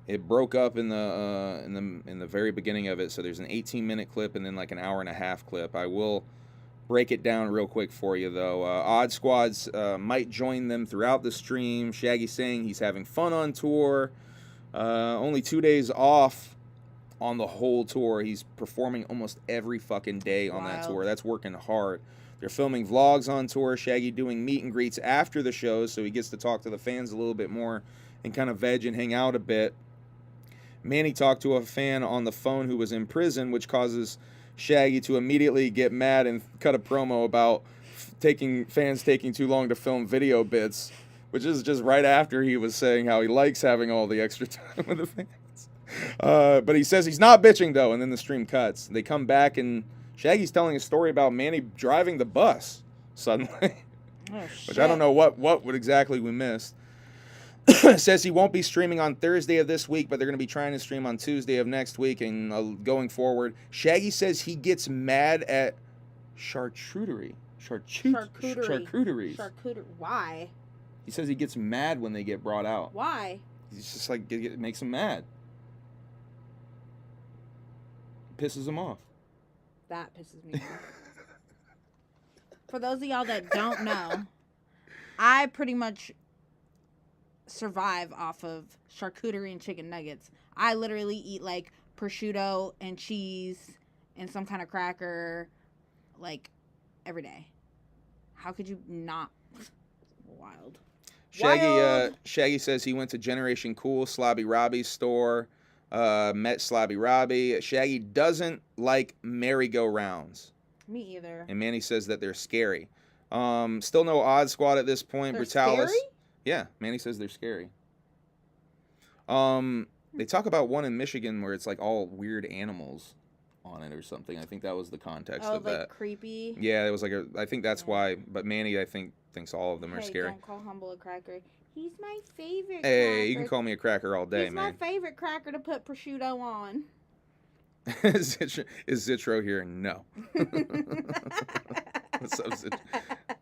It broke up in the very beginning of it, so there's an 18-minute clip and then like an hour and a half clip. I will break it down real quick for you though. Odd Squads might join them throughout the stream. Shaggy saying he's having fun on tour. Only 2 days off on the whole tour. He's performing almost every fucking day on that tour. That's working hard. They're filming vlogs on tour. Shaggy doing meet and greets after the shows, so he gets to talk to the fans a little bit more and kind of veg and hang out a bit. Manny talked to a fan on the phone who was in prison, which causes Shaggy to immediately get mad and cut a promo about fans taking too long to film video bits, which is just right after he was saying how he likes having all the extra time with the fans. But he says he's not bitching, though, and then the stream cuts. They come back, and Shaggy's telling a story about Manny driving the bus suddenly, which I don't know what exactly we missed. Says he won't be streaming on Thursday of this week, but they're going to be trying to stream on Tuesday of next week and going forward. Shaggy says he gets mad at charcuterie. Charcuteries. Why? He says he gets mad when they get brought out. Why? He's just like, it makes him mad. Pisses him off. That pisses me off. For those of y'all that don't know, I pretty much survive off of charcuterie and chicken nuggets. I literally eat like prosciutto and cheese and some kind of cracker like every day. How could you not? Wild. Shaggy says he went to Generation Cool, Slobby Robbie's store, met Slobby Robbie. Shaggy doesn't like merry-go-rounds. Me either. And Manny says that they're scary. Still no Odd Squad at this point. They're Brutalis. scary? Yeah, Manny says they're scary. They talk about one in Michigan where it's like all weird animals on it or something. I think that was the context of like that. Creepy. Yeah, it was like I think that's why. But Manny, I think, thinks all of them are scary. Don't call Humble a cracker. He's my favorite. Hey, cracker. you can call me a cracker all day, He's man. my favorite cracker to put prosciutto on. Is Zitro here? No. What's up, Zitro?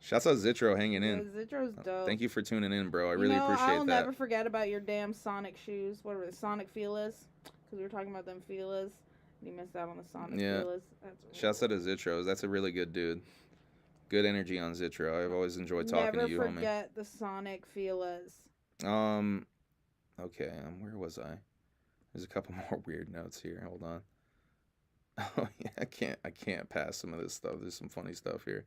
Shouts out Zitro hanging in. Yeah, Zitro's dope. Thank you for tuning in, bro. I really appreciate I'll that. never forget about your damn Sonic shoes. What were they? Sonic Feelers? Because we were talking about them Feelers. You missed out on the Sonic Feelers. Shouts out to Zitro. That's a really good dude. Good energy on Zitro. I've always enjoyed talking to you, homie. Never forget the Sonic Feelers. Okay. Where was I? There's a couple more weird notes here. Hold on. Oh yeah, I can't pass some of this stuff. There's some funny stuff here.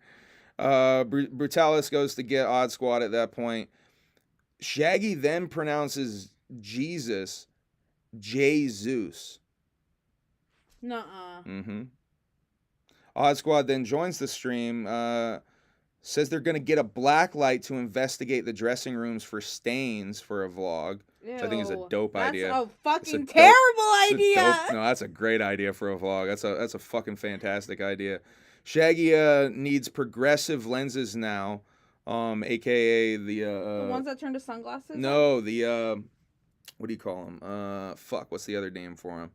Brutalis goes to get Odd Squad at that point. Shaggy then pronounces Jesus Jesus. Nuh-uh. Mm-hmm. Odd Squad then joins the stream. Says they're going to get a black light to investigate the dressing rooms for stains for a vlog. Which I think is a dope idea. That's a fucking terrible idea. No, that's a great idea for a vlog. That's a fucking fantastic idea. Shaggy needs progressive lenses now, aka the ones that turn to sunglasses. No, the what do you call them? What's the other name for them?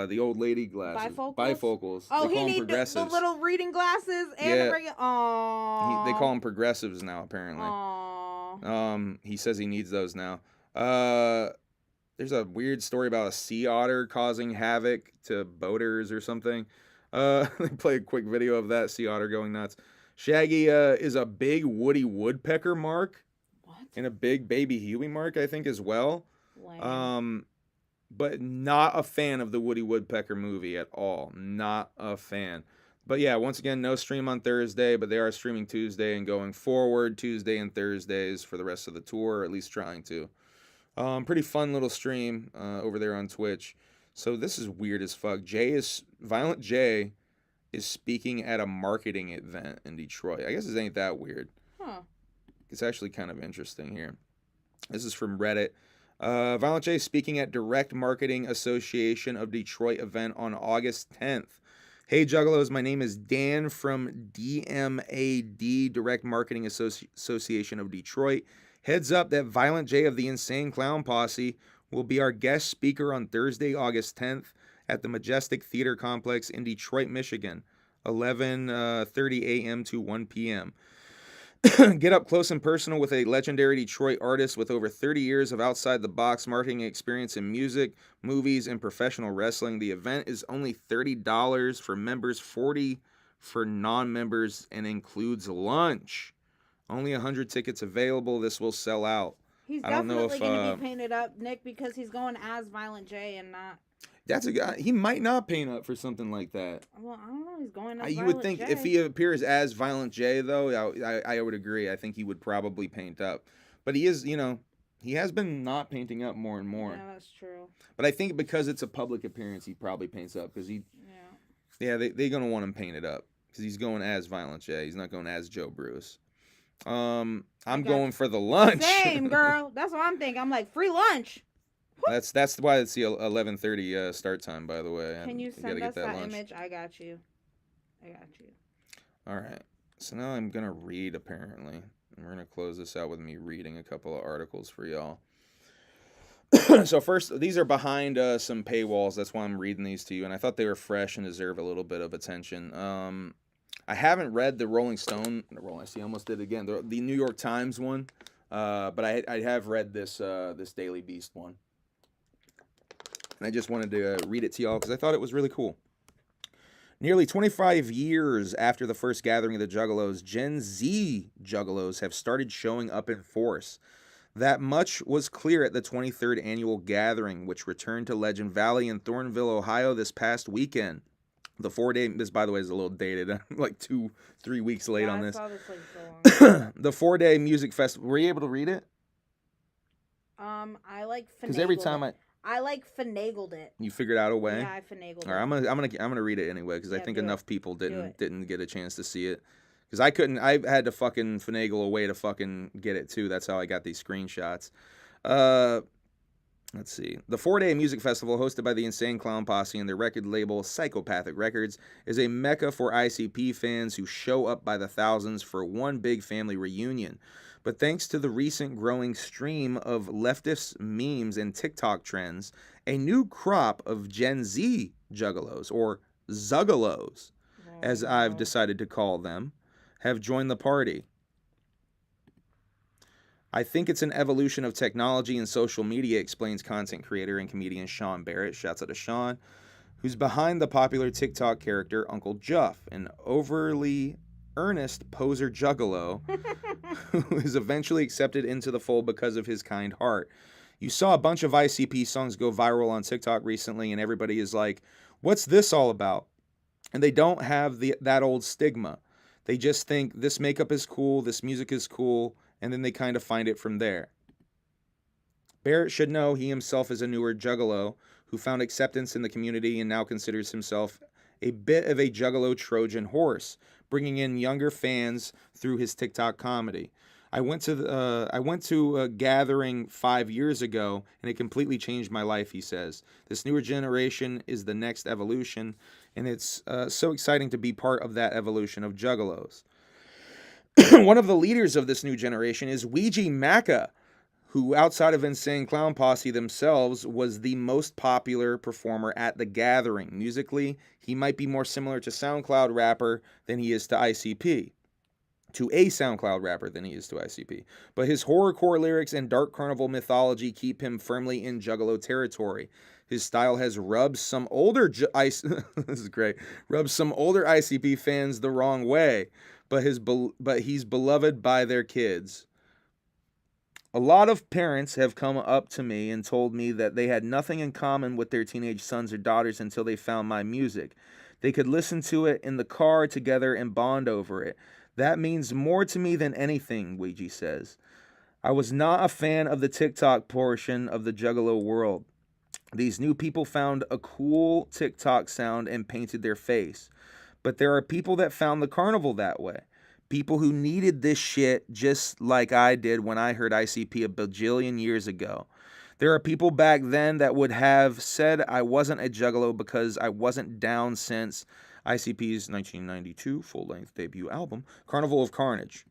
The old lady glasses. Bifocals. Oh, they he needs the little reading glasses and the regular. Aww. They call them progressives now, apparently. Aww. He says he needs those now. There's a weird story about a sea otter causing havoc to boaters or something. They play a quick video of that sea otter going nuts. Shaggy is a big Woody Woodpecker mark. What? And a big Baby Huey mark, I think, as well. Lame. But not a fan of the Woody Woodpecker movie at all. Not a fan. But yeah, once again, no stream on Thursday, but they are streaming Tuesday and going forward Tuesday and Thursdays for the rest of the tour, or at least trying to. Pretty fun little stream over there on Twitch. So this is weird as fuck. Violent J is speaking at a marketing event in Detroit. I guess it ain't that weird. Huh. It's actually kind of interesting here. This is from Reddit. Violent J speaking at Direct Marketing Association of Detroit event on August 10th. Hey Juggalos, my name is Dan from DMAD, Direct Marketing Association of Detroit. Heads up that Violent J of the Insane Clown Posse will be our guest speaker on Thursday, August 10th at the Majestic Theater Complex in Detroit, Michigan, 11:30 a.m. to 1 p.m. Get up close and personal with a legendary Detroit artist with over 30 years of outside-the-box marketing experience in music, movies, and professional wrestling. The event is only $30 for members, $40 for non-members, and includes lunch. Only 100 tickets available. This will sell out. He's I don't know definitely if going to be painted up, Nick, because he's going as Violent J and not... That's a guy. He might not paint up for something like that. Well, I don't know. He's going as You would Violent think J. if he appears as Violent J, though, I would agree. I think he would probably paint up. But he is, he has been not painting up more and more. Yeah, that's true. But I think because it's a public appearance, he probably paints up because they're gonna want him painted up because he's going as Violent J. He's not going as Joe Bruce. I'm going for the lunch. Same, girl. That's what I'm thinking. I'm like, free lunch. That's why it's the 11:30 start time. By the way, Can you send us that image? I got you. All right. So now I'm gonna read. Apparently, and we're gonna close this out with me reading a couple of articles for y'all. So first, these are behind some paywalls. That's why I'm reading these to you, and I thought they were fresh and deserve a little bit of attention. I haven't read the Rolling Stone. I almost did it again. The New York Times one, but I have read this Daily Beast one, and I just wanted to read it to y'all because I thought it was really cool. Nearly 25 years after the first gathering of the Juggalos, Gen Z Juggalos have started showing up in force. That much was clear at the 23rd annual gathering, which returned to Legend Valley in Thornville, Ohio this past weekend. The 4-day, this by the way is a little dated, I'm like 2-3 weeks late on this. I saw this like so long. The 4-day music festival, were you able to read it? I like finagled Because every time I like finagled it. you figured out a way? Yeah, I finagled it. All right, I'm gonna read it anyway because I think do enough it. people Do it. didn't get a chance to see it. Because I had to fucking finagle a way to fucking get it too. That's how I got these screenshots. Let's see. The 4-day music festival hosted by the Insane Clown Posse and their record label Psychopathic Records is a mecca for ICP fans who show up by the thousands for one big family reunion. But thanks to the recent growing stream of leftist memes and TikTok trends, a new crop of Gen Z Juggalos, or Zuggalos, as I've decided to call them, have joined the party. I think it's an evolution of technology and social media, explains content creator and comedian Sean Barrett, shouts out to Sean, who's behind the popular TikTok character Uncle Juff, an overly earnest poser juggalo who is eventually accepted into the fold because of his kind heart. You saw a bunch of ICP songs go viral on TikTok recently, and everybody is like, what's this all about? And they don't have that old stigma. They just think this makeup is cool, this music is cool, and then they kind of find it from there. Barrett should know he himself is a newer juggalo who found acceptance in the community and now considers himself a bit of a juggalo Trojan horse, bringing in younger fans through his TikTok comedy. I went to a gathering 5 years ago, and it completely changed my life, he says. This newer generation is the next evolution, and it's so exciting to be part of that evolution of juggalos. One of the leaders of this new generation is Ouija Macca, who outside of Insane Clown Posse themselves was the most popular performer at the gathering. Musically, he might be more similar to SoundCloud rapper than he is to ICP. To a SoundCloud rapper than he is to ICP. But his horrorcore lyrics and dark carnival mythology keep him firmly in Juggalo territory. His style has rubbed some older this is great. Rubbed some older ICP fans the wrong way, but he's beloved by their kids. A lot of parents have come up to me and told me that they had nothing in common with their teenage sons or daughters until they found my music. They could listen to it in the car together and bond over it. That means more to me than anything, Ouija says. I was not a fan of the TikTok portion of the Juggalo world. These new people found a cool TikTok sound and painted their face. But there are people that found the carnival that way. People who needed this shit just like I did when I heard ICP a bajillion years ago. There are people back then that would have said I wasn't a Juggalo because I wasn't down since ICP's 1992 full-length debut album, Carnival of Carnage.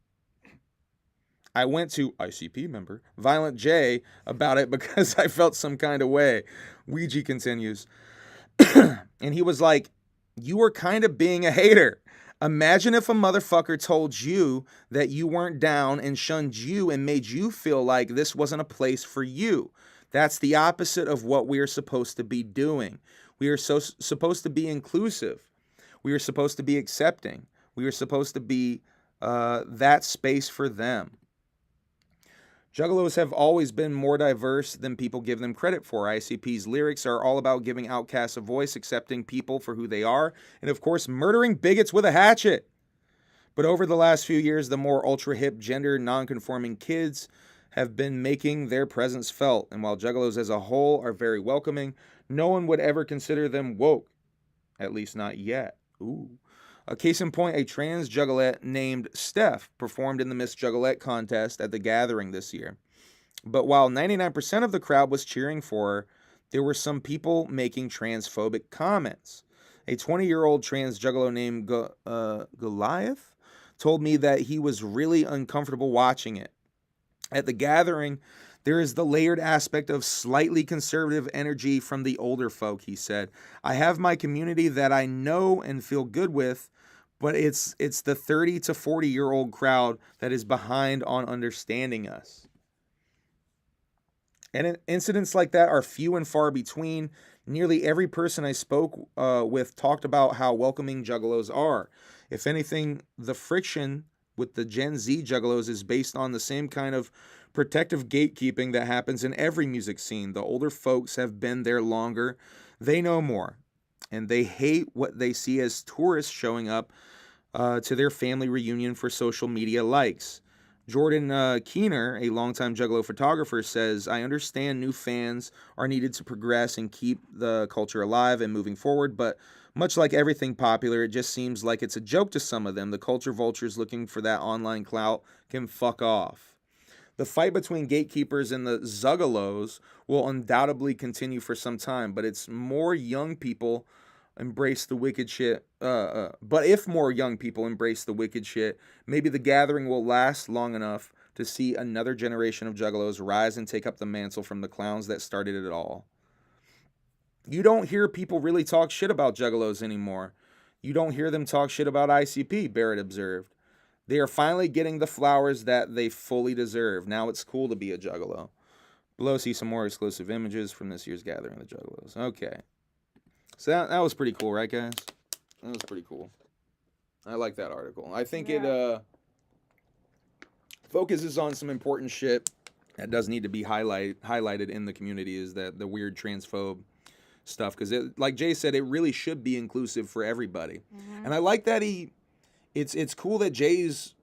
I went to ICP member Violent J about it because I felt some kind of way. Ouija continues. And he was like, you were kind of being a hater. Imagine if a motherfucker told you that you weren't down and shunned you and made you feel like this wasn't a place for you. That's the opposite of what we are supposed to be doing. We are supposed to be inclusive. We are supposed to be accepting. We are supposed to be that space for them. Juggalos have always been more diverse than people give them credit for. ICP's lyrics are all about giving outcasts a voice, accepting people for who they are, and of course, murdering bigots with a hatchet. But over the last few years, the more ultra-hip, gender non-conforming kids have been making their presence felt. And while Juggalos as a whole are very welcoming, no one would ever consider them woke. At least not yet. Ooh. A case in point, a trans juggalette named Steph performed in the Miss Juggalette contest at the Gathering this year. But while 99% of the crowd was cheering for her, there were some people making transphobic comments. A 20-year-old trans juggalo named Goliath told me that he was really uncomfortable watching it. At the Gathering, there is the layered aspect of slightly conservative energy from the older folk, he said. I have my community that I know and feel good with, but it's the 30 to 40-year-old crowd that is behind on understanding us. And incidents like that are few and far between. Nearly every person I spoke with talked about how welcoming Juggalos are. If anything, the friction with the Gen Z Juggalos is based on the same kind of protective gatekeeping that happens in every music scene. The older folks have been there longer. They know more. And they hate what they see as tourists showing up to their family reunion for social media likes. Jordan Keener, a longtime Juggalo photographer, says, I understand new fans are needed to progress and keep the culture alive and moving forward, but much like everything popular, it just seems like it's a joke to some of them. The culture vultures looking for that online clout can fuck off. The fight between gatekeepers and the Juggalos will undoubtedly continue for some time, but it's more young people embrace the wicked shit. But if more young people embrace the wicked shit, maybe the Gathering will last long enough to see another generation of Juggalos rise and take up the mantle from the clowns that started it all. You don't hear people really talk shit about Juggalos anymore. You don't hear them talk shit about ICP, Barrett observed. They are finally getting the flowers that they fully deserve. Now it's cool to be a Juggalo. Below, see some more exclusive images from this year's Gathering of the Juggalos. Okay. So that was pretty cool, right, guys? That was pretty cool. I like that article. I think it focuses on some important shit that does need to be highlighted in the community, is that the weird transphobe stuff. Because, like Jay said, it really should be inclusive for everybody. Mm-hmm. And I like that it's cool that Jay's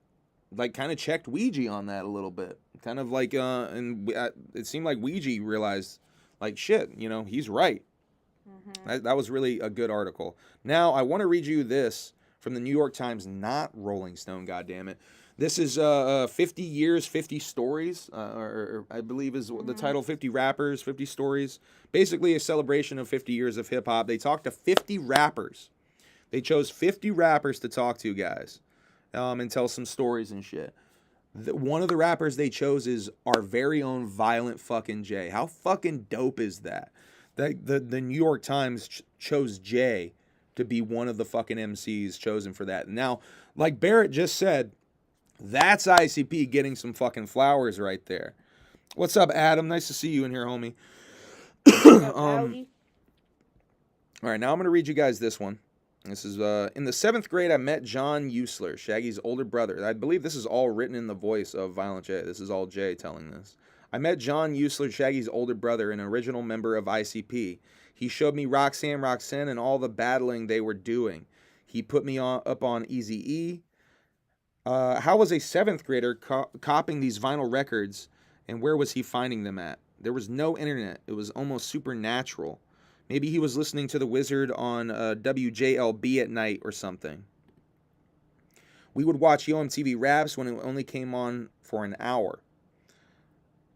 like kind of checked Ouija on that a little bit. Kind of like, it seemed like Ouija realized, like, shit, he's right. Mm-hmm. That was really a good article. Now, I want to read you this from the New York Times, not Rolling Stone, goddammit. This is 50 Years, 50 Stories, or I believe is the title, 50 Rappers, 50 Stories. Basically a celebration of 50 years of hip-hop. They talked to 50 rappers. They chose 50 rappers to talk to, guys, and tell some stories and shit. One of the rappers they chose is our very own Violent fucking J. How fucking dope is that? The New York Times chose Jay to be one of the fucking MCs chosen for that. Now, like Barrett just said, that's ICP getting some fucking flowers right there. What's up, Adam? Nice to see you in here, homie. All right, now I'm going to read you guys this one. This is, in the 7th grade, I met John Usler, Shaggy's older brother. I believe this is all written in the voice of Violent J. This is all Jay telling this. I met John Usler, Shaggy's older brother, an original member of ICP. He showed me Roxanne, and all the battling they were doing. He put me up on Eazy-E. How was a 7th grader copying these vinyl records, and where was he finding them at? There was no internet. It was almost supernatural. Maybe he was listening to The Wizard on WJLB at night or something. We would watch Yo MTV Raps when it only came on for an hour.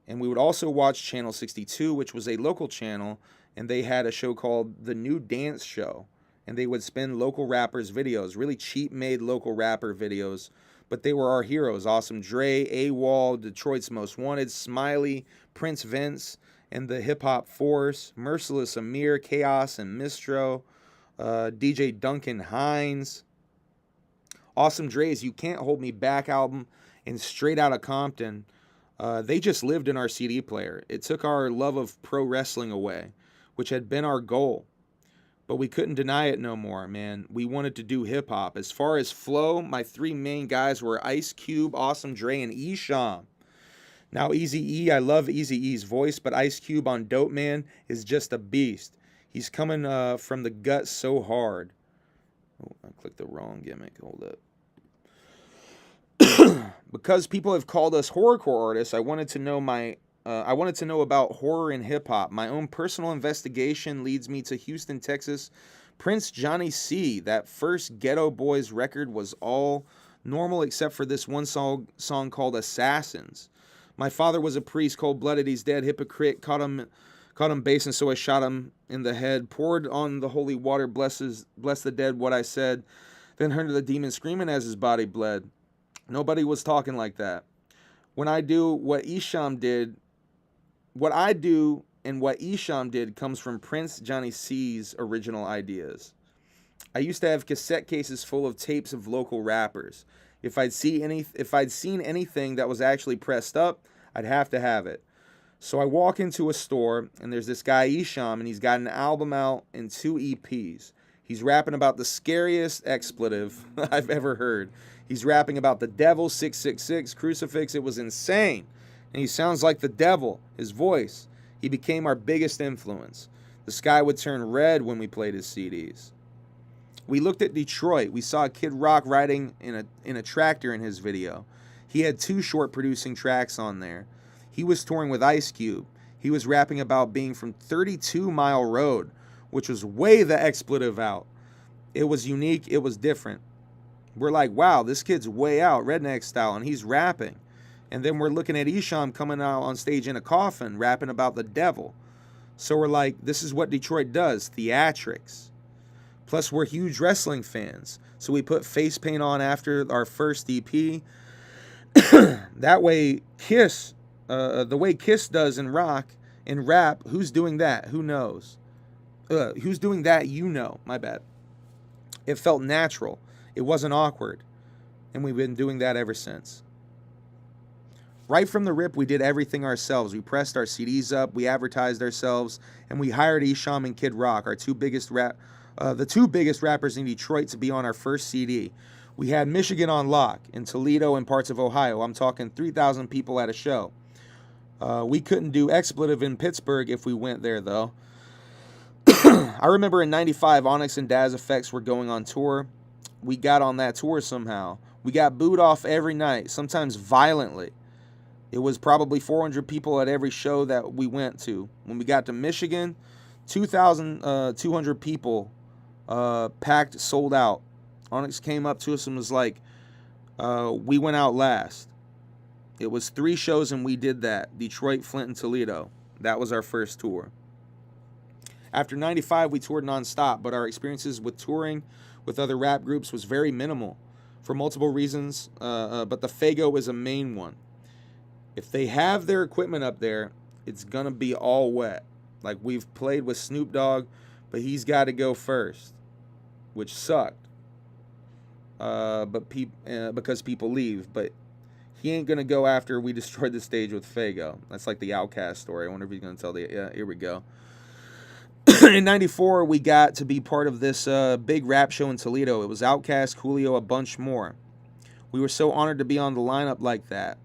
And we would also watch Channel 62, which was a local channel, and they had a show called The New Dance Show. And they would spin local rappers' videos, really cheap-made local rapper videos. But they were our heroes. Awesome Dre, AWOL, Detroit's Most Wanted, Smiley, Prince Vince, and the Hip-Hop Force, Merciless Amir, Chaos and Mistro, DJ Duncan Hines. Awesome Dre's You Can't Hold Me Back album, and Straight Outta Compton. They just lived in our CD player. It took our love of pro wrestling away, which had been our goal. But we couldn't deny it no more, man. We wanted to do hip-hop. As far as flow, my 3 main guys were Ice Cube, Awesome Dre, and Esham. Now, Eazy-E, I love Eazy-E's voice, but Ice Cube on Dope Man is just a beast. He's coming from the gut so hard. Oh, I clicked the wrong gimmick. Hold up. Because people have called us horrorcore artists, I wanted to know about horror and hip hop. My own personal investigation leads me to Houston, Texas. Prince Johnny C. That first Ghetto Boys record was all normal except for this one song called Assassins. My father was a priest, cold-blooded, he's dead, hypocrite, caught him basing, so I shot him in the head, poured on the holy water, bless the dead, what I said, then heard the demon screaming as his body bled. Nobody was talking like that. When I do what Esham did, what I do and what Esham did comes from Prince Johnny C's original ideas. I used to have cassette cases full of tapes of local rappers. If I'd seen anything that was actually pressed up, I'd have to have it. So I walk into a store, and there's this guy Esham, and he's got an album out and 2 EPs. He's rapping about the scariest expletive I've ever heard. He's rapping about the devil, 666, crucifix. It was insane. And he sounds like the devil, his voice. He became our biggest influence. The sky would turn red when we played his CDs. We looked at Detroit. We saw Kid Rock riding in a tractor in his video. He had 2 short producing tracks on there. He was touring with Ice Cube. He was rapping about being from 32 Mile Road, which was way the expletive out. It was unique. It was different. We're like, wow, this kid's way out, redneck style, and he's rapping. And then we're looking at Esham coming out on stage in a coffin, rapping about the devil. So we're like, this is what Detroit does, theatrics. Plus, we're huge wrestling fans. So we put face paint on after our first EP. That way, Kiss, the way Kiss does in rock, in rap, who's doing that? Who knows? Who's doing that? You know. My bad. It felt natural. It wasn't awkward. And we've been doing that ever since. Right from the rip, we did everything ourselves. We pressed our CDs up, we advertised ourselves, and we hired Esham and Kid Rock, the 2 biggest rappers in Detroit, to be on our first CD. We had Michigan on lock, in Toledo and parts of Ohio. I'm talking 3,000 people at a show. We couldn't do expletive in Pittsburgh if we went there, though. I remember in 95, Onyx and Daz Effects were going on tour. We got on that tour somehow. We got booed off every night, sometimes violently. It was probably 400 people at every show that we went to. When we got to Michigan, 2,200 people packed, sold out. Onyx came up to us and was like, we went out last. It was 3 shows and we did that. Detroit, Flint, and Toledo. That was our first tour. After 95, we toured nonstop, but our experiences with touring with other rap groups was very minimal for multiple reasons, but the Faygo is a main one. If they have their equipment up there, it's going to be all wet. Like, we've played with Snoop Dogg, but he's got to go first, which sucked. Because people leave, but he ain't going to go after we destroyed the stage with Faygo. That's like the Outkast story. I wonder if he's going to tell the... Yeah, here we go. In 94, we got to be part of this big rap show in Toledo. It was Outkast, Coolio, a bunch more. We were so honored to be on the lineup like that.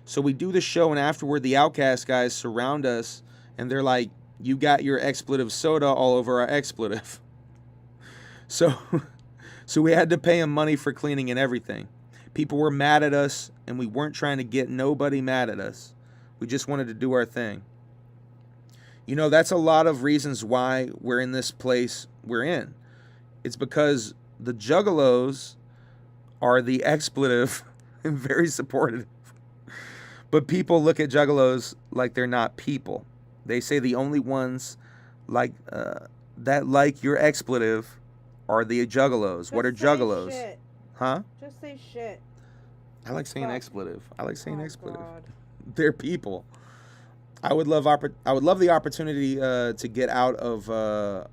So we do the show, and afterward, the Outkast guys surround us, and they're like, you got your expletive soda all over our expletive. So we had to pay them money for cleaning and everything. People were mad at us, and we weren't trying to get nobody mad at us. We just wanted to do our thing. You know, that's a lot of reasons why we're in this place we're in. It's because the Juggalos are the expletive and very supportive. But people look at Juggalos like they're not people. They say the only ones like that like your expletive are the Juggalos. Just what are say Juggalos? Shit. Huh? Just say shit. I like saying expletive. I like saying expletive. God. They're people. I would love the opportunity to get out of the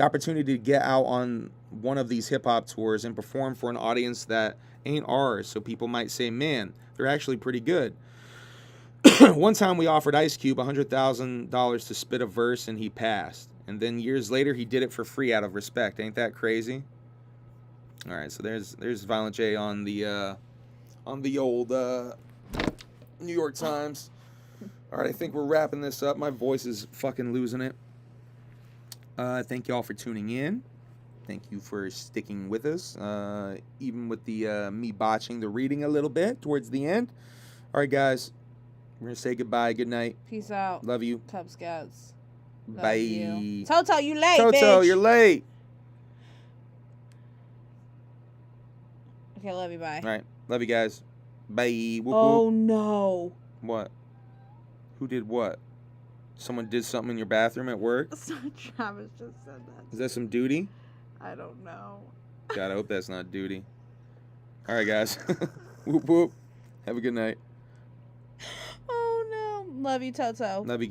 opportunity to get out on one of these hip hop tours and perform for an audience that ain't ours, so people might say, man, they're actually pretty good. One time we offered Ice Cube $100,000 to spit a verse and he passed. And then years later he did it for free out of respect. Ain't that crazy? All right, so there's Violent J on the old New York Times. All right, I think we're wrapping this up. My voice is fucking losing it. Thank y'all for tuning in. Thank you for sticking with us, even with the me botching the reading a little bit towards the end. All right, guys, we're gonna say goodbye. Good night. Peace out. Love you. Cub Scouts. Love Bye. you. Toto, you late, Toto, bitch. you're late. Okay, love you. Bye. All right, love you guys. Bye. Whoop, Oh whoop. no. What? Who did what? Someone did something in your bathroom at work? Travis just said that. Is that some duty? I don't know. God, I hope that's not duty. All right, guys. Whoop, whoop. Have a good night. Oh no. Love you, Toto. Love you.